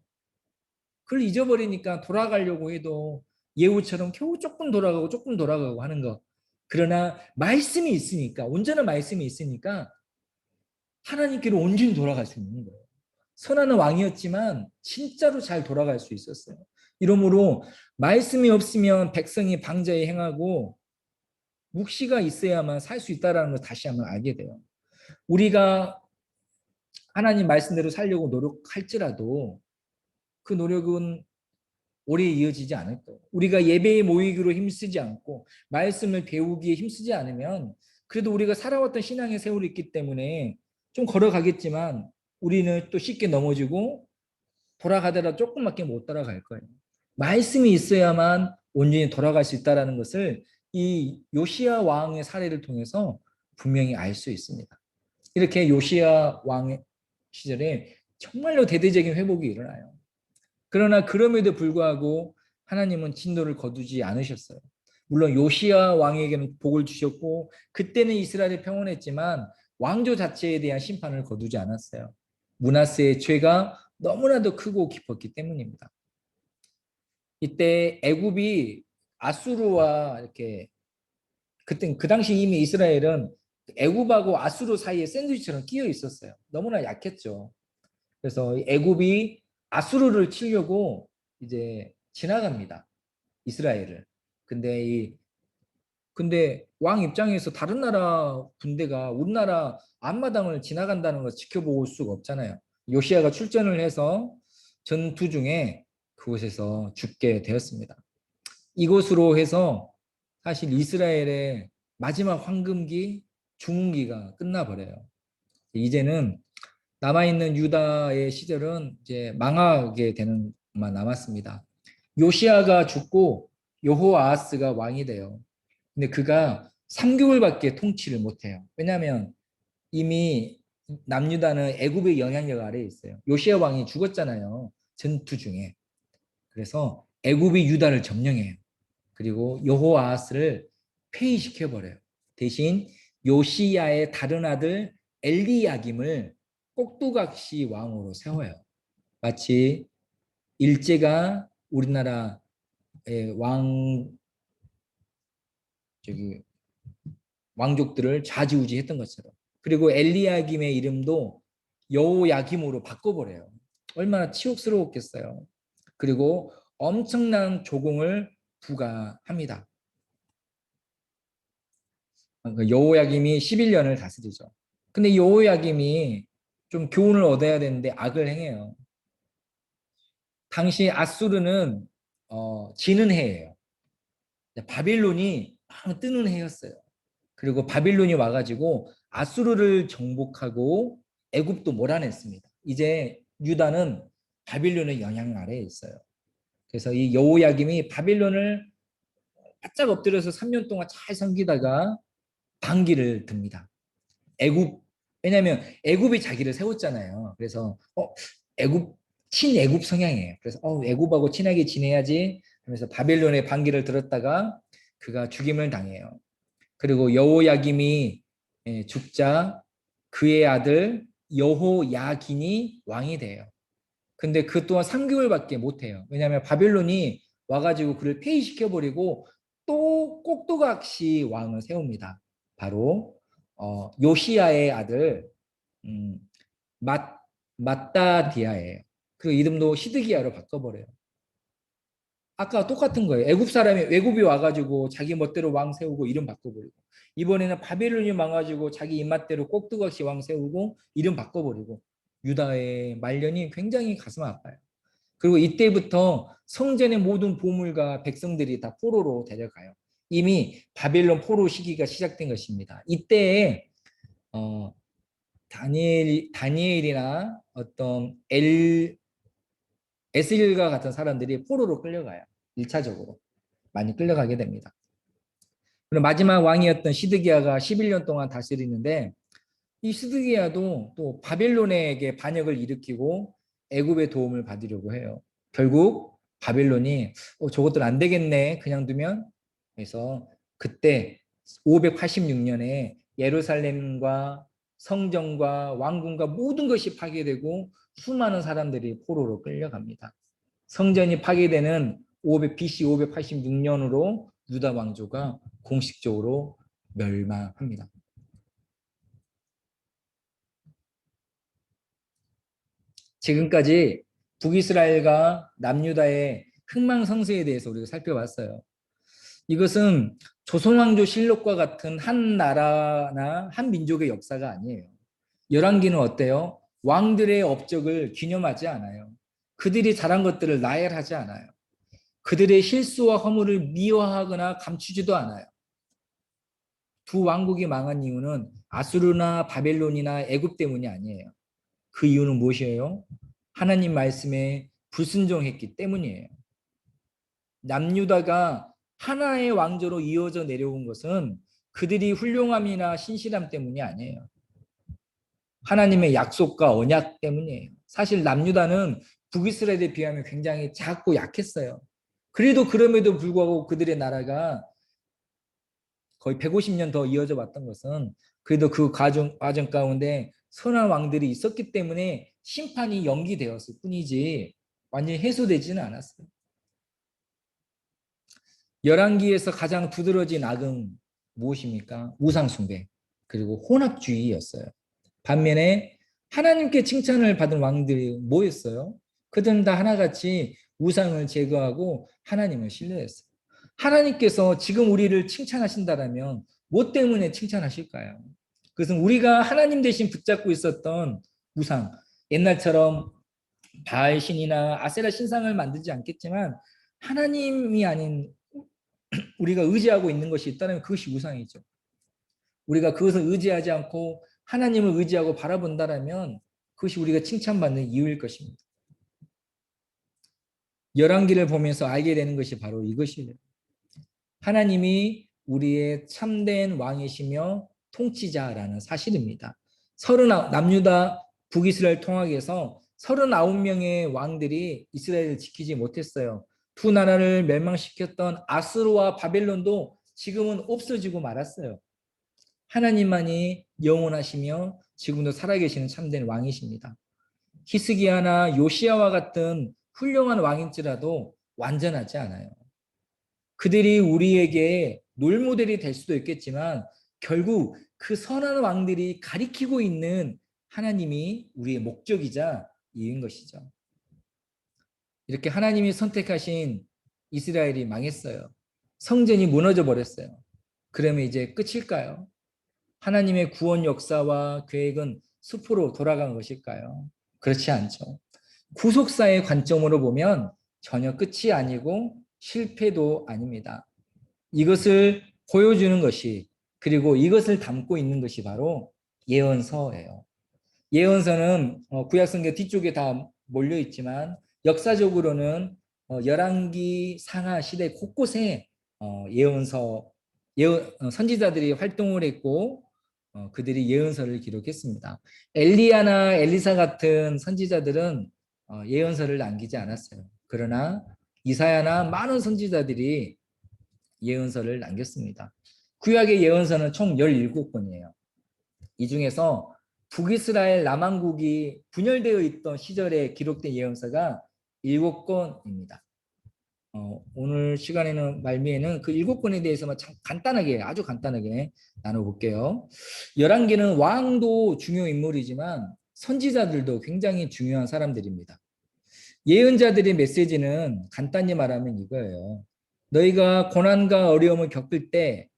그걸 잊어버리니까 돌아가려고 해도 예후처럼 겨우 조금 돌아가고 조금 돌아가고 하는 것. 그러나 말씀이 있으니까, 온전한 말씀이 있으니까 하나님께로 온전히 돌아갈 수 있는 거예요. 선한 왕이었지만 진짜로 잘 돌아갈 수 있었어요. 이러므로 말씀이 없으면 백성이 방자에 행하고 묵시가 있어야만 살 수 있다는 걸 다시 한번 알게 돼요. 우리가 하나님 말씀대로 살려고 노력할지라도 그 노력은 오래 이어지지 않을 거예요. 우리가 예배에 모이기로 힘쓰지 않고 말씀을 배우기에 힘쓰지 않으면 그래도 우리가 살아왔던 신앙의 세월이 있기 때문에 좀 걸어가겠지만 우리는 또 쉽게 넘어지고 돌아가다가 조금밖에 못 따라갈 거예요. 말씀이 있어야만 온전히 돌아갈 수 있다는 것을 이 요시야 왕의 사례를 통해서 분명히 알 수 있습니다. 이렇게 요시야 왕의 시절에 정말로 대대적인 회복이 일어나요. 그러나 그럼에도 불구하고 하나님은 진노를 거두지 않으셨어요. 물론 요시야 왕에게는 복을 주셨고 그때는 이스라엘이 평온했지만 왕조 자체에 대한 심판을 거두지 않았어요. 므낫세의 죄가 너무나도 크고 깊었기 때문입니다. 이때 애굽이 아수르와 이렇게 그때 그 당시 이미 이스라엘은 애굽하고 아수르 사이에 샌드위치처럼 끼어 있었어요. 너무나 약했죠. 그래서 애굽이 아수르를 치려고 이제 지나갑니다. 이스라엘을. 근데 근데 왕 입장에서 다른 나라 군대가 우리나라 앞마당을 지나간다는 걸 지켜볼 수가 없잖아요. 요시아가 출전을 해서 전투 중에 그곳에서 죽게 되었습니다. 이곳으로 해서 사실 이스라엘의 마지막 황금기, 중흥기가 끝나버려요. 이제는 남아있는 유다의 시절은 이제 망하게 되는 것만 남았습니다. 요시아가 죽고 여호아하스가 왕이 돼요. 근데 그가 3개월밖에 통치를 못해요. 왜냐하면 이미 남유다는 애굽의 영향력 아래에 있어요. 요시아 왕이 죽었잖아요. 전투 중에. 그래서 애굽이 유다를 점령해요. 그리고 여호아하스를 폐위시켜 버려요. 대신 요시야의 다른 아들 엘리야김을 꼭두각시 왕으로 세워요. 마치 일제가 우리나라의 저기 왕족들을 좌지우지했던 것처럼. 그리고 엘리야김의 이름도 여호야김으로 바꿔버려요. 얼마나 치욕스러웠겠어요. 그리고 엄청난 조공을 부과합니다. 여호야김이 11년을 다스리죠. 근데 여호야김이 좀 교훈을 얻어야 되는데 악을 행해요. 당시 아수르는 지는 해예요. 바빌론이 뜨는 해였어요. 그리고 바빌론이 와가지고 아수르를 정복하고 애굽도 몰아냈습니다. 이제 유다는 바빌론의 영향 아래에 있어요. 그래서 이 여호야김이 바빌론을 바짝 엎드려서 3년 동안 잘 섬기다가 반기를 듭니다. 애굽 왜냐하면 애굽이 자기를 세웠잖아요. 그래서 애굽 친애굽 성향이에요. 그래서 애굽하고 친하게 지내야지 하면서 바벨론의 반기를 들었다가 그가 죽임을 당해요. 그리고 여호야김이 죽자 그의 아들 여호야긴이 왕이 돼요. 근데 그 또한 3개월밖에 못 해요. 왜냐하면 바벨론이 와가지고 그를 폐위시켜버리고 또 꼭두각시 왕을 세웁니다. 바로 요시야의 아들 음, 맛 마따디아예요. 그 이름도 시드기야로 바꿔버려요. 아까 똑같은 거예요. 애굽 사람이 외국이 와가지고 자기 멋대로 왕 세우고 이름 바꿔버리고 이번에는 바벨론이 망가지고 자기 입맛대로 꼭두각시 왕 세우고 이름 바꿔버리고 유다의 말년이 굉장히 가슴 아파요. 그리고 이때부터 성전의 모든 보물과 백성들이 다 포로로 데려가요. 이미 바벨론 포로 시기가 시작된 것입니다. 이때에 어, 다니엘이나 어떤 에스겔과 같은 사람들이 포로로 끌려가요. 1차적으로 많이 끌려가게 됩니다. 그리고 마지막 왕이었던 시드기야가 11년 동안 다스리는데 이 시드기야도 또 바벨론에게 반역을 일으키고 애굽의 도움을 받으려고 해요. 결국 바벨론이 저것들 안 되겠네 그냥 두면 그래서 그때 586년에 예루살렘과 성전과 왕궁과 모든 것이 파괴되고 수많은 사람들이 포로로 끌려갑니다. 성전이 파괴되는 BC 586년으로 유다 왕조가 공식적으로 멸망합니다. 지금까지 북이스라엘과 남유다의 흥망성쇠에 대해서 우리가 살펴봤어요. 이것은 조선왕조 실록과 같은 한 나라나 한 민족의 역사가 아니에요. 열왕기는 어때요? 왕들의 업적을 기념하지 않아요. 그들이 잘한 것들을 나열하지 않아요. 그들의 실수와 허물을 미화하거나 감추지도 않아요. 두 왕국이 망한 이유는 아수르나 바벨론이나 애굽 때문이 아니에요. 그 이유는 무엇이에요? 하나님 말씀에 불순종했기 때문이에요. 남유다가 하나의 왕조로 이어져 내려온 것은 그들이 훌륭함이나 신실함 때문이 아니에요. 하나님의 약속과 언약 때문이에요. 사실 남유다는 북이스라엘에 비하면 굉장히 작고 약했어요. 그래도 그럼에도 불구하고 그들의 나라가 거의 150년 더 이어져 왔던 것은 그래도 그 과정 가운데 선한 왕들이 있었기 때문에 심판이 연기되었을 뿐이지 완전히 해소되지는 않았어요. 열왕기에서 가장 두드러진 악은 무엇입니까? 우상숭배 그리고 혼합주의였어요. 반면에 하나님께 칭찬을 받은 왕들이 뭐였어요? 그들은 다 하나같이 우상을 제거하고 하나님을 신뢰했어요. 하나님께서 지금 우리를 칭찬하신다라면 뭐 때문에 칭찬하실까요? 그것은 우리가 하나님 대신 붙잡고 있었던 우상, 옛날처럼 바알 신이나 아세라 신상을 만들지 않겠지만 하나님이 아닌 우리가 의지하고 있는 것이 있다면 그것이 우상이죠. 우리가 그것을 의지하지 않고 하나님을 의지하고 바라본다라면 그것이 우리가 칭찬받는 이유일 것입니다. 열왕기를 보면서 알게 되는 것이 바로 이것이에요. 하나님이 우리의 참된 왕이시며 통치자라는 사실입니다. 남유다 북이스라엘 통합에서 39명의 왕들이 이스라엘을 지키지 못했어요. 두 나라를 멸망시켰던 아수르와 바벨론도 지금은 없어지고 말았어요. 하나님만이 영원하시며 지금도 살아계시는 참된 왕이십니다. 히스기야나 요시야와 같은 훌륭한 왕일지라도 완전하지 않아요. 그들이 우리에게 롤모델이 될 수도 있겠지만 결국 그 선한 왕들이 가리키고 있는 하나님이 우리의 목적이자 이유인 것이죠. 이렇게 하나님이 선택하신 이스라엘이 망했어요. 성전이 무너져 버렸어요. 그러면 이제 끝일까요? 하나님의 구원 역사와 계획은 숲으로 돌아간 것일까요? 그렇지 않죠. 구속사의 관점으로 보면 전혀 끝이 아니고 실패도 아닙니다. 이것을 보여주는 것이 그리고 이것을 담고 있는 것이 바로 예언서예요. 예언서는 구약성경 뒤쪽에 다 몰려 있지만 역사적으로는 열왕기 상하 시대 곳곳에 예언서 선지자들이 활동을 했고 그들이 예언서를 기록했습니다. 엘리야나 엘리사 같은 선지자들은 예언서를 남기지 않았어요. 그러나 이사야나 많은 선지자들이 예언서를 남겼습니다. 구약의 예언서는 총 17권이에요. 이 중에서 북이스라엘 남왕국이 분열되어 있던 시절에 기록된 예언서가 7권입니다. 오늘 시간에는 말미에는 그 7권에 대해서만 참 간단하게 아주 간단하게 나눠볼게요. 열왕기는 왕도 중요 인물이지만 선지자들도 굉장히 중요한 사람들입니다. 예언자들의 메시지는 간단히 말하면 이거예요. 너희가 고난과 어려움을 겪을 때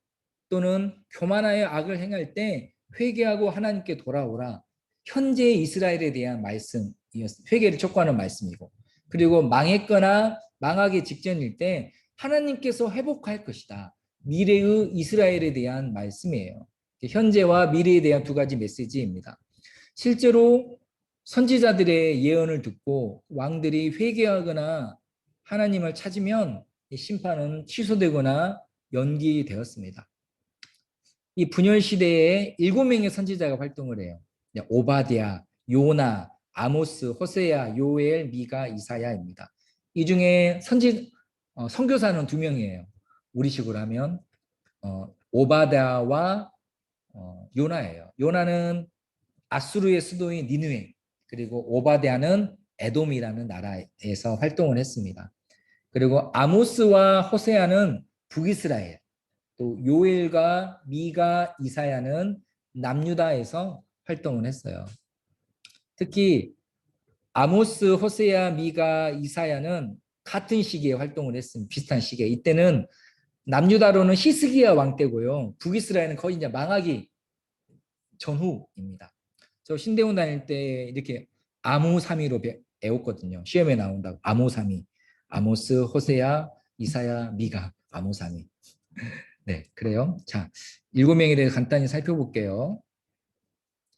또는 교만하여 악을 행할 때 회개하고 하나님께 돌아오라. 현재의 이스라엘에 대한 말씀이었습니다. 회개를 촉구하는 말씀이고, 그리고 망했거나 망하기 직전일 때 하나님께서 회복할 것이다. 미래의 이스라엘에 대한 말씀이에요. 현재와 미래에 대한 두 가지 메시지입니다. 실제로 선지자들의 예언을 듣고 왕들이 회개하거나 하나님을 찾으면 심판은 취소되거나 연기되었습니다. 이 분열 시대에 7명의 선지자가 활동을 해요. 오바댜, 요나, 아모스, 호세야, 요엘, 미가, 이사야입니다. 이 중에 선교사는 2명이에요. 우리식으로 하면 오바댜와 요나예요. 요나는 아수르의 수도인 니느웨, 그리고 오바댜는 에돔이라는 나라에서 활동을 했습니다. 그리고 아모스와 호세야는 북이스라엘, 또 요엘과 미가, 이사야는 남유다에서 활동을 했어요. 특히 아모스, 호세야, 미가, 이사야는 같은 시기에 활동을 했습니다. 비슷한 시기에. 이때는 남유다로는 히스기야 왕 때고요. 북이스라엘은 거의 이제 망하기 전후입니다. 저 신대원 다닐 때 이렇게 아모사미로 배웠거든요. 시험에 나온다고. 아모사미. 아모스, 호세야, 이사야, 미가. 아모사미. 네, 그래요. 자, 7명에 대해 간단히 살펴볼게요.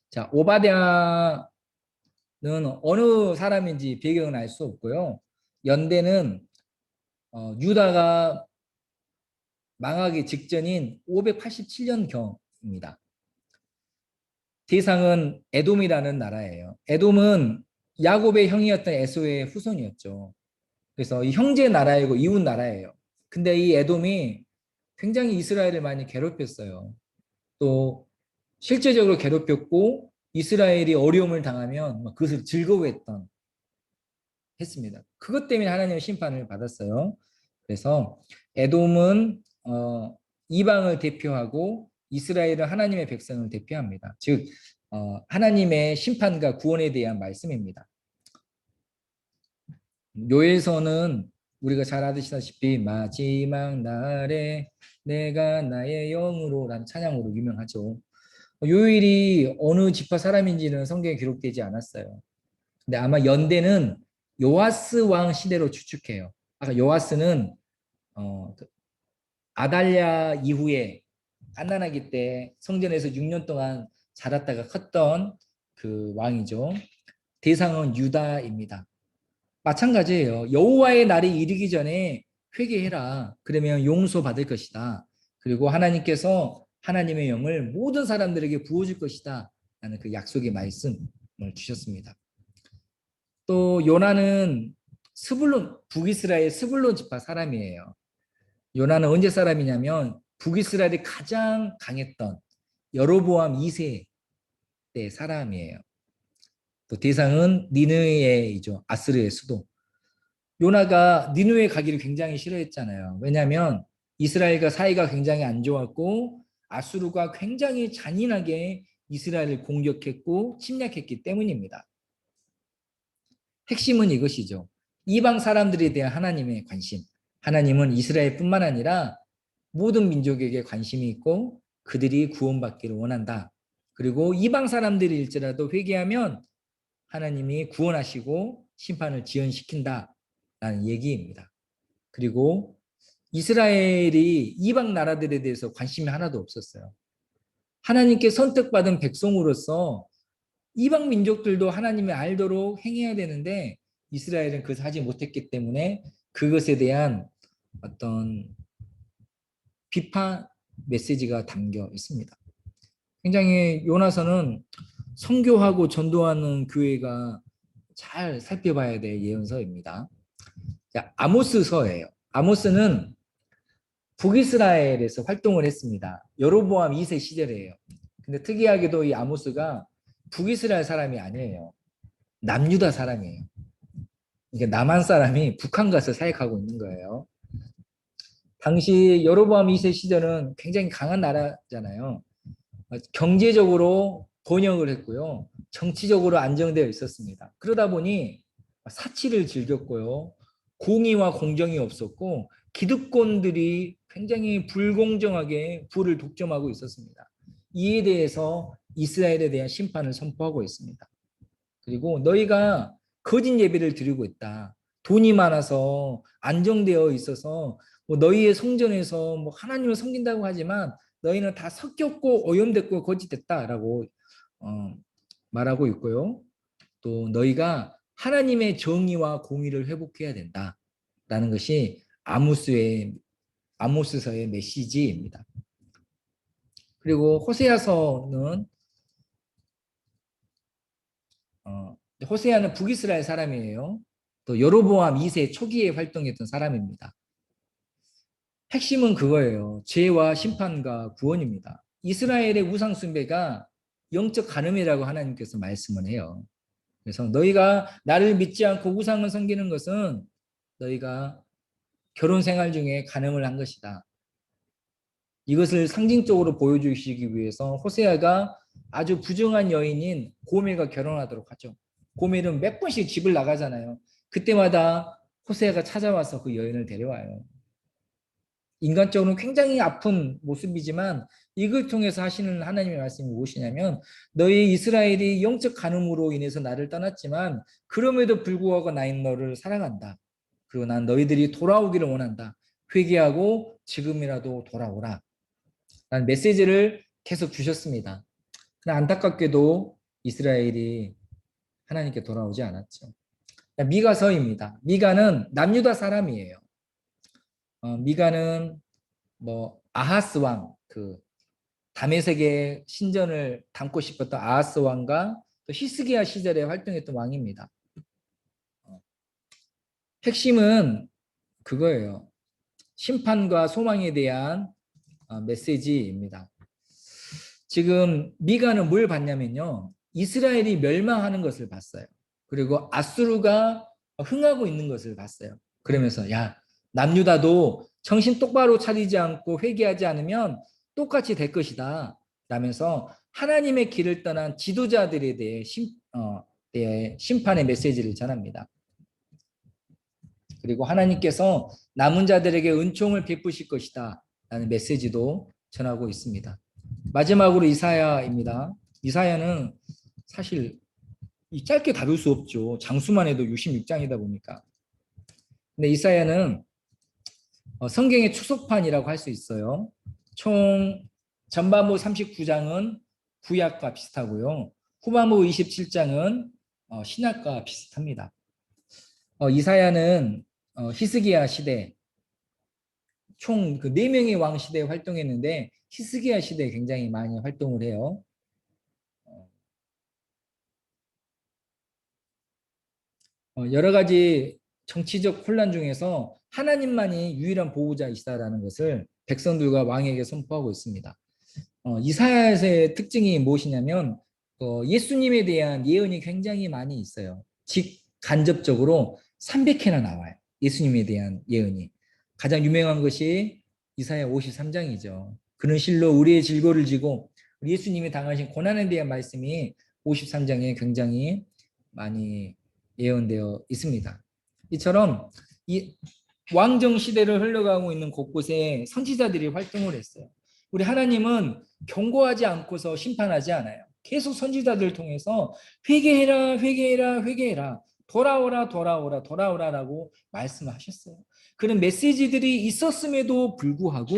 자, 오바댜는 어느 사람인지 배경은 알 수 없고요. 연대는 유다가 망하기 직전인 587년경입니다. 대상은 에돔이라는 나라예요. 에돔은 야곱의 형이었던 에서의 후손이었죠. 그래서 이 형제 나라이고 이웃 나라예요. 근데 이 에돔이 굉장히 이스라엘을 많이 괴롭혔어요. 또 실제적으로 괴롭혔고 이스라엘이 어려움을 당하면 그것을 즐거워했던 했습니다. 그것 때문에 하나님의 심판을 받았어요. 그래서 에돔은 이방을 대표하고 이스라엘은 하나님의 백성을 대표합니다. 즉 하나님의 심판과 구원에 대한 말씀입니다. 요엘서는 우리가 잘 아시다시피 마지막 날에 내가 나의 영으로 라는 찬양으로 유명하죠. 요엘이 어느 지파 사람인지는 성경에 기록되지 않았어요. 근데 아마 연대는 요아스 왕 시대로 추측해요. 아까 요아스는 아달랴 이후에 갓난아기 때 성전에서 6년 동안 자랐다가 컸던 그 왕이죠. 대상은 유다입니다. 마찬가지예요. 여호와의 날이 이르기 전에 회개해라. 그러면 용서받을 것이다. 그리고 하나님께서 하나님의 영을 모든 사람들에게 부어줄 것이다. 라는 그 약속의 말씀을 주셨습니다. 또 요나는 북이스라엘 스불론 지파 사람이에요. 요나는 언제 사람이냐면 북이스라엘이 가장 강했던 여로보암 2세 때 사람이에요. 또 대상은 니느웨이죠. 아스르의 수도. 요나가 니느웨 가기를 굉장히 싫어했잖아요. 왜냐하면 이스라엘과 사이가 굉장히 안 좋았고 아수르가 굉장히 잔인하게 이스라엘을 공격했고 침략했기 때문입니다. 핵심은 이것이죠. 이방 사람들에 대한 하나님의 관심. 하나님은 이스라엘뿐만 아니라 모든 민족에게 관심이 있고 그들이 구원받기를 원한다. 그리고 이방 사람들일지라도 회개하면 하나님이 구원하시고 심판을 지연시킨다라는 얘기입니다. 그리고 이스라엘이 이방 나라들에 대해서 관심이 하나도 없었어요. 하나님께 선택받은 백성으로서 이방 민족들도 하나님을 알도록 행해야 되는데 이스라엘은 그것을 하지 못했기 때문에 그것에 대한 어떤 비판, 메시지가 담겨 있습니다. 굉장히 요나서는 선교하고 전도하는 교회가 잘 살펴봐야 될 예언서입니다. 자, 아모스서예요. 아모스는 북이스라엘에서 활동을 했습니다. 여로보암 2세 시절이에요. 근데 특이하게도 이 아모스가 북이스라엘 사람이 아니에요. 남유다 사람이에요. 그러니까 남한 사람이 북한 가서 사역하고 있는 거예요. 당시 여로보암 2세 시절은 굉장히 강한 나라잖아요. 경제적으로 번영을 했고요. 정치적으로 안정되어 있었습니다. 그러다 보니 사치를 즐겼고요. 공의와 공정이 없었고 기득권들이 굉장히 불공정하게 부를 독점하고 있었습니다. 이에 대해서 이스라엘에 대한 심판을 선포하고 있습니다. 그리고 너희가 거짓 예배를 드리고 있다. 돈이 많아서 안정되어 있어서 뭐 너희의 성전에서 뭐 하나님을 섬긴다고 하지만 너희는 다 섞였고 오염됐고 거짓됐다라고 말하고 있고요. 또 너희가 하나님의 정의와 공의를 회복해야 된다라는 것이 아모스서의 메시지입니다. 그리고 호세아는 북이스라엘 사람이에요. 또 여로보암 2세 초기에 활동했던 사람입니다. 핵심은 그거예요. 죄와 심판과 구원입니다. 이스라엘의 우상 숭배가 영적 간음이라고 하나님께서 말씀을 해요. 그래서 너희가 나를 믿지 않고 우상을 섬기는 것은 너희가 결혼 생활 중에 간음을 한 것이다. 이것을 상징적으로 보여주시기 위해서 호세아가 아주 부정한 여인인 고멜과 결혼하도록 하죠. 고멜은 몇 번씩 집을 나가잖아요. 그때마다 호세아가 찾아와서 그 여인을 데려와요. 인간적으로 굉장히 아픈 모습이지만 이걸 통해서 하시는 하나님의 말씀이 무엇이냐면 너희 이스라엘이 영적 간음으로 인해서 나를 떠났지만 그럼에도 불구하고 나인 너를 사랑한다. 그리고 난 너희들이 돌아오기를 원한다. 회개하고 지금이라도 돌아오라. 라는 메시지를 계속 주셨습니다. 그러나 안타깝게도 이스라엘이 하나님께 돌아오지 않았죠. 미가서입니다. 미가는 남유다 사람이에요. 미가는 뭐 아하스 왕, 그 다메섹의 신전을 담고 싶었던 아하스 왕과 또 히스기야 시절에 활동했던 왕입니다. 핵심은 그거예요. 심판과 소망에 대한 메시지입니다. 지금 미가는 뭘 봤냐면요. 이스라엘이 멸망하는 것을 봤어요. 그리고 아수르가 흥하고 있는 것을 봤어요. 그러면서 야, 남유다도 정신 똑바로 차리지 않고 회개하지 않으면 똑같이 될 것이다. 라면서 하나님의 길을 떠난 지도자들에 대해 심판의 메시지를 전합니다. 그리고 하나님께서 남은 자들에게 은총을 베푸실 것이다. 라는 메시지도 전하고 있습니다. 마지막으로 이사야입니다. 이사야는 사실 짧게 다룰 수 없죠. 장수만 해도 66장이다 보니까. 근데 이사야는 성경의 추석판이라고 할 수 있어요. 총 전반부 39장은 구약과 비슷하고요. 후반부 27장은 신약과 비슷합니다. 이사야는 히스기야 시대 총 그 4명의 왕 시대에 활동했는데 히스기야 시대에 굉장히 많이 활동을 해요. 여러 가지 정치적 혼란 중에서 하나님만이 유일한 보호자이시다라는 것을 백성들과 왕에게 선포하고 있습니다. 이사야의 특징이 무엇이냐면 예수님에 대한 예언이 굉장히 많이 있어요. 직간접적으로 300회나 나와요. 예수님에 대한 예언이. 가장 유명한 것이 이사야 53장이죠. 그는 실로 우리의 질고를 지고 예수님이 당하신 고난에 대한 말씀이 53장에 굉장히 많이 예언되어 있습니다. 이처럼 이 왕정 시대를 흘러가고 있는 곳곳에 선지자들이 활동을 했어요. 우리 하나님은 경고하지 않고서 심판하지 않아요. 계속 선지자들을 통해서 회개해라, 회개해라, 회개해라, 돌아오라, 돌아오라, 돌아오라라고 말씀하셨어요. 그런 메시지들이 있었음에도 불구하고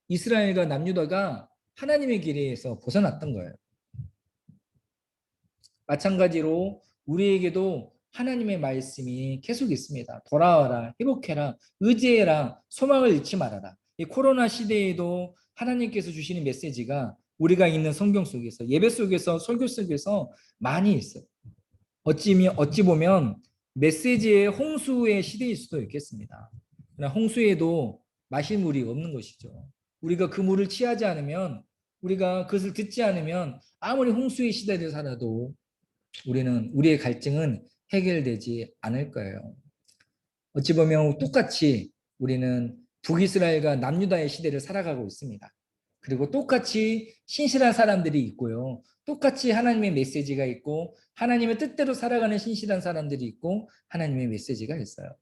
이스라엘과 남유다가 하나님의 길에서 벗어났던 거예요. 마찬가지로 우리에게도 하나님의 말씀이 계속 있습니다. 돌아와라, 회복해라, 의지해라, 소망을 잃지 말아라. 이 코로나 시대에도 하나님께서 주시는 메시지가 우리가 있는 성경 속에서, 예배 속에서, 설교 속에서 많이 있어요. 어찌 보면 메시지의 홍수의 시대일 수도 있겠습니다. 그러나 홍수에도 마실 물이 없는 것이죠. 우리가 그 물을 취하지 않으면, 우리가 그것을 듣지 않으면 아무리 홍수의 시대를 살아도 우리의 갈증은 해결되지 않을 거예요. 어찌 보면 똑같이 우리는 북이스라엘과 남유다의 시대를 살아가고 있습니다. 그리고 똑같이 신실한 사람들이 있고요. 똑같이 하나님의 메시지가 있고 하나님의 뜻대로 살아가는 신실한 사람들이 있고 하나님의 메시지가 있어요.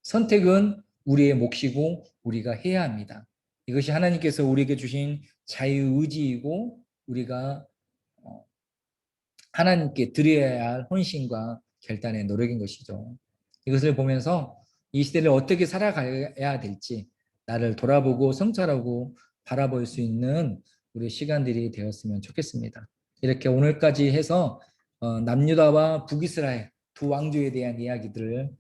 선택은 우리의 몫이고 우리가 해야 합니다. 이것이 하나님께서 우리에게 주신 자유의지이고 우리가 하나님께 드려야 할 헌신과 결단의 노력인 것이죠. 이것을 보면서 이 시대를 어떻게 살아가야 될지 나를 돌아보고 성찰하고 바라볼 수 있는 우리 시간들이 되었으면 좋겠습니다. 이렇게 오늘까지 해서 남유다와 북이스라엘 두 왕조에 대한 이야기들을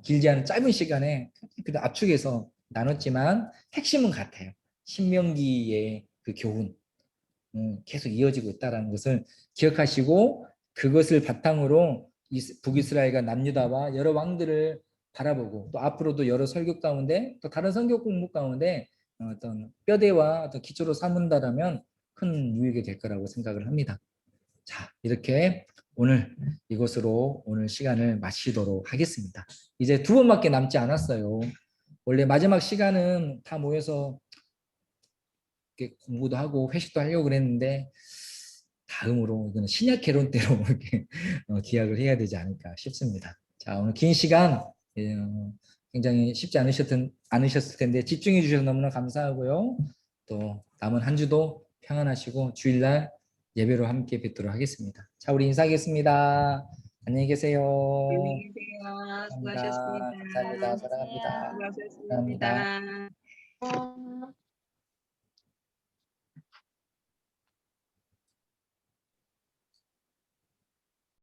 길지 않은 짧은 시간에 압축해서 나눴지만 핵심은 같아요. 신명기의 그 교훈 계속 이어지고 있다는 것을 기억하시고 그것을 바탕으로 북이스라엘과 남유다와 여러 왕들을 바라보고 또 앞으로도 여러 설교 가운데 또 다른 성경 공부 가운데 어떤 뼈대와 어떤 기초로 삼는다라면 큰 유익이 될 거라고 생각을 합니다. 자, 이렇게 오늘 이것으로 오늘 시간을 마치도록 하겠습니다. 이제 두 번밖에 남지 않았어요. 원래 마지막 시간은 다 모여서 공부도 하고 회식도 하려고 그랬는데 다음으로 이거는 신약 개론대로 이렇게 기약을 해야 되지 않을까 싶습니다. 자, 오늘 긴 시간 굉장히 쉽지 않으셨을 텐데 집중해 주셔서 너무나 감사하고요. 또 남은 한 주도 평안하시고 주일날 예배로 함께 뵙도록 하겠습니다. 자, 우리 인사하겠습니다. 안녕히 계세요. 안녕히 계세요. 수고하셨습니다. 감사합니다. 감사합니다. 사랑합니다. 사랑합니다. 수고하셨습니다.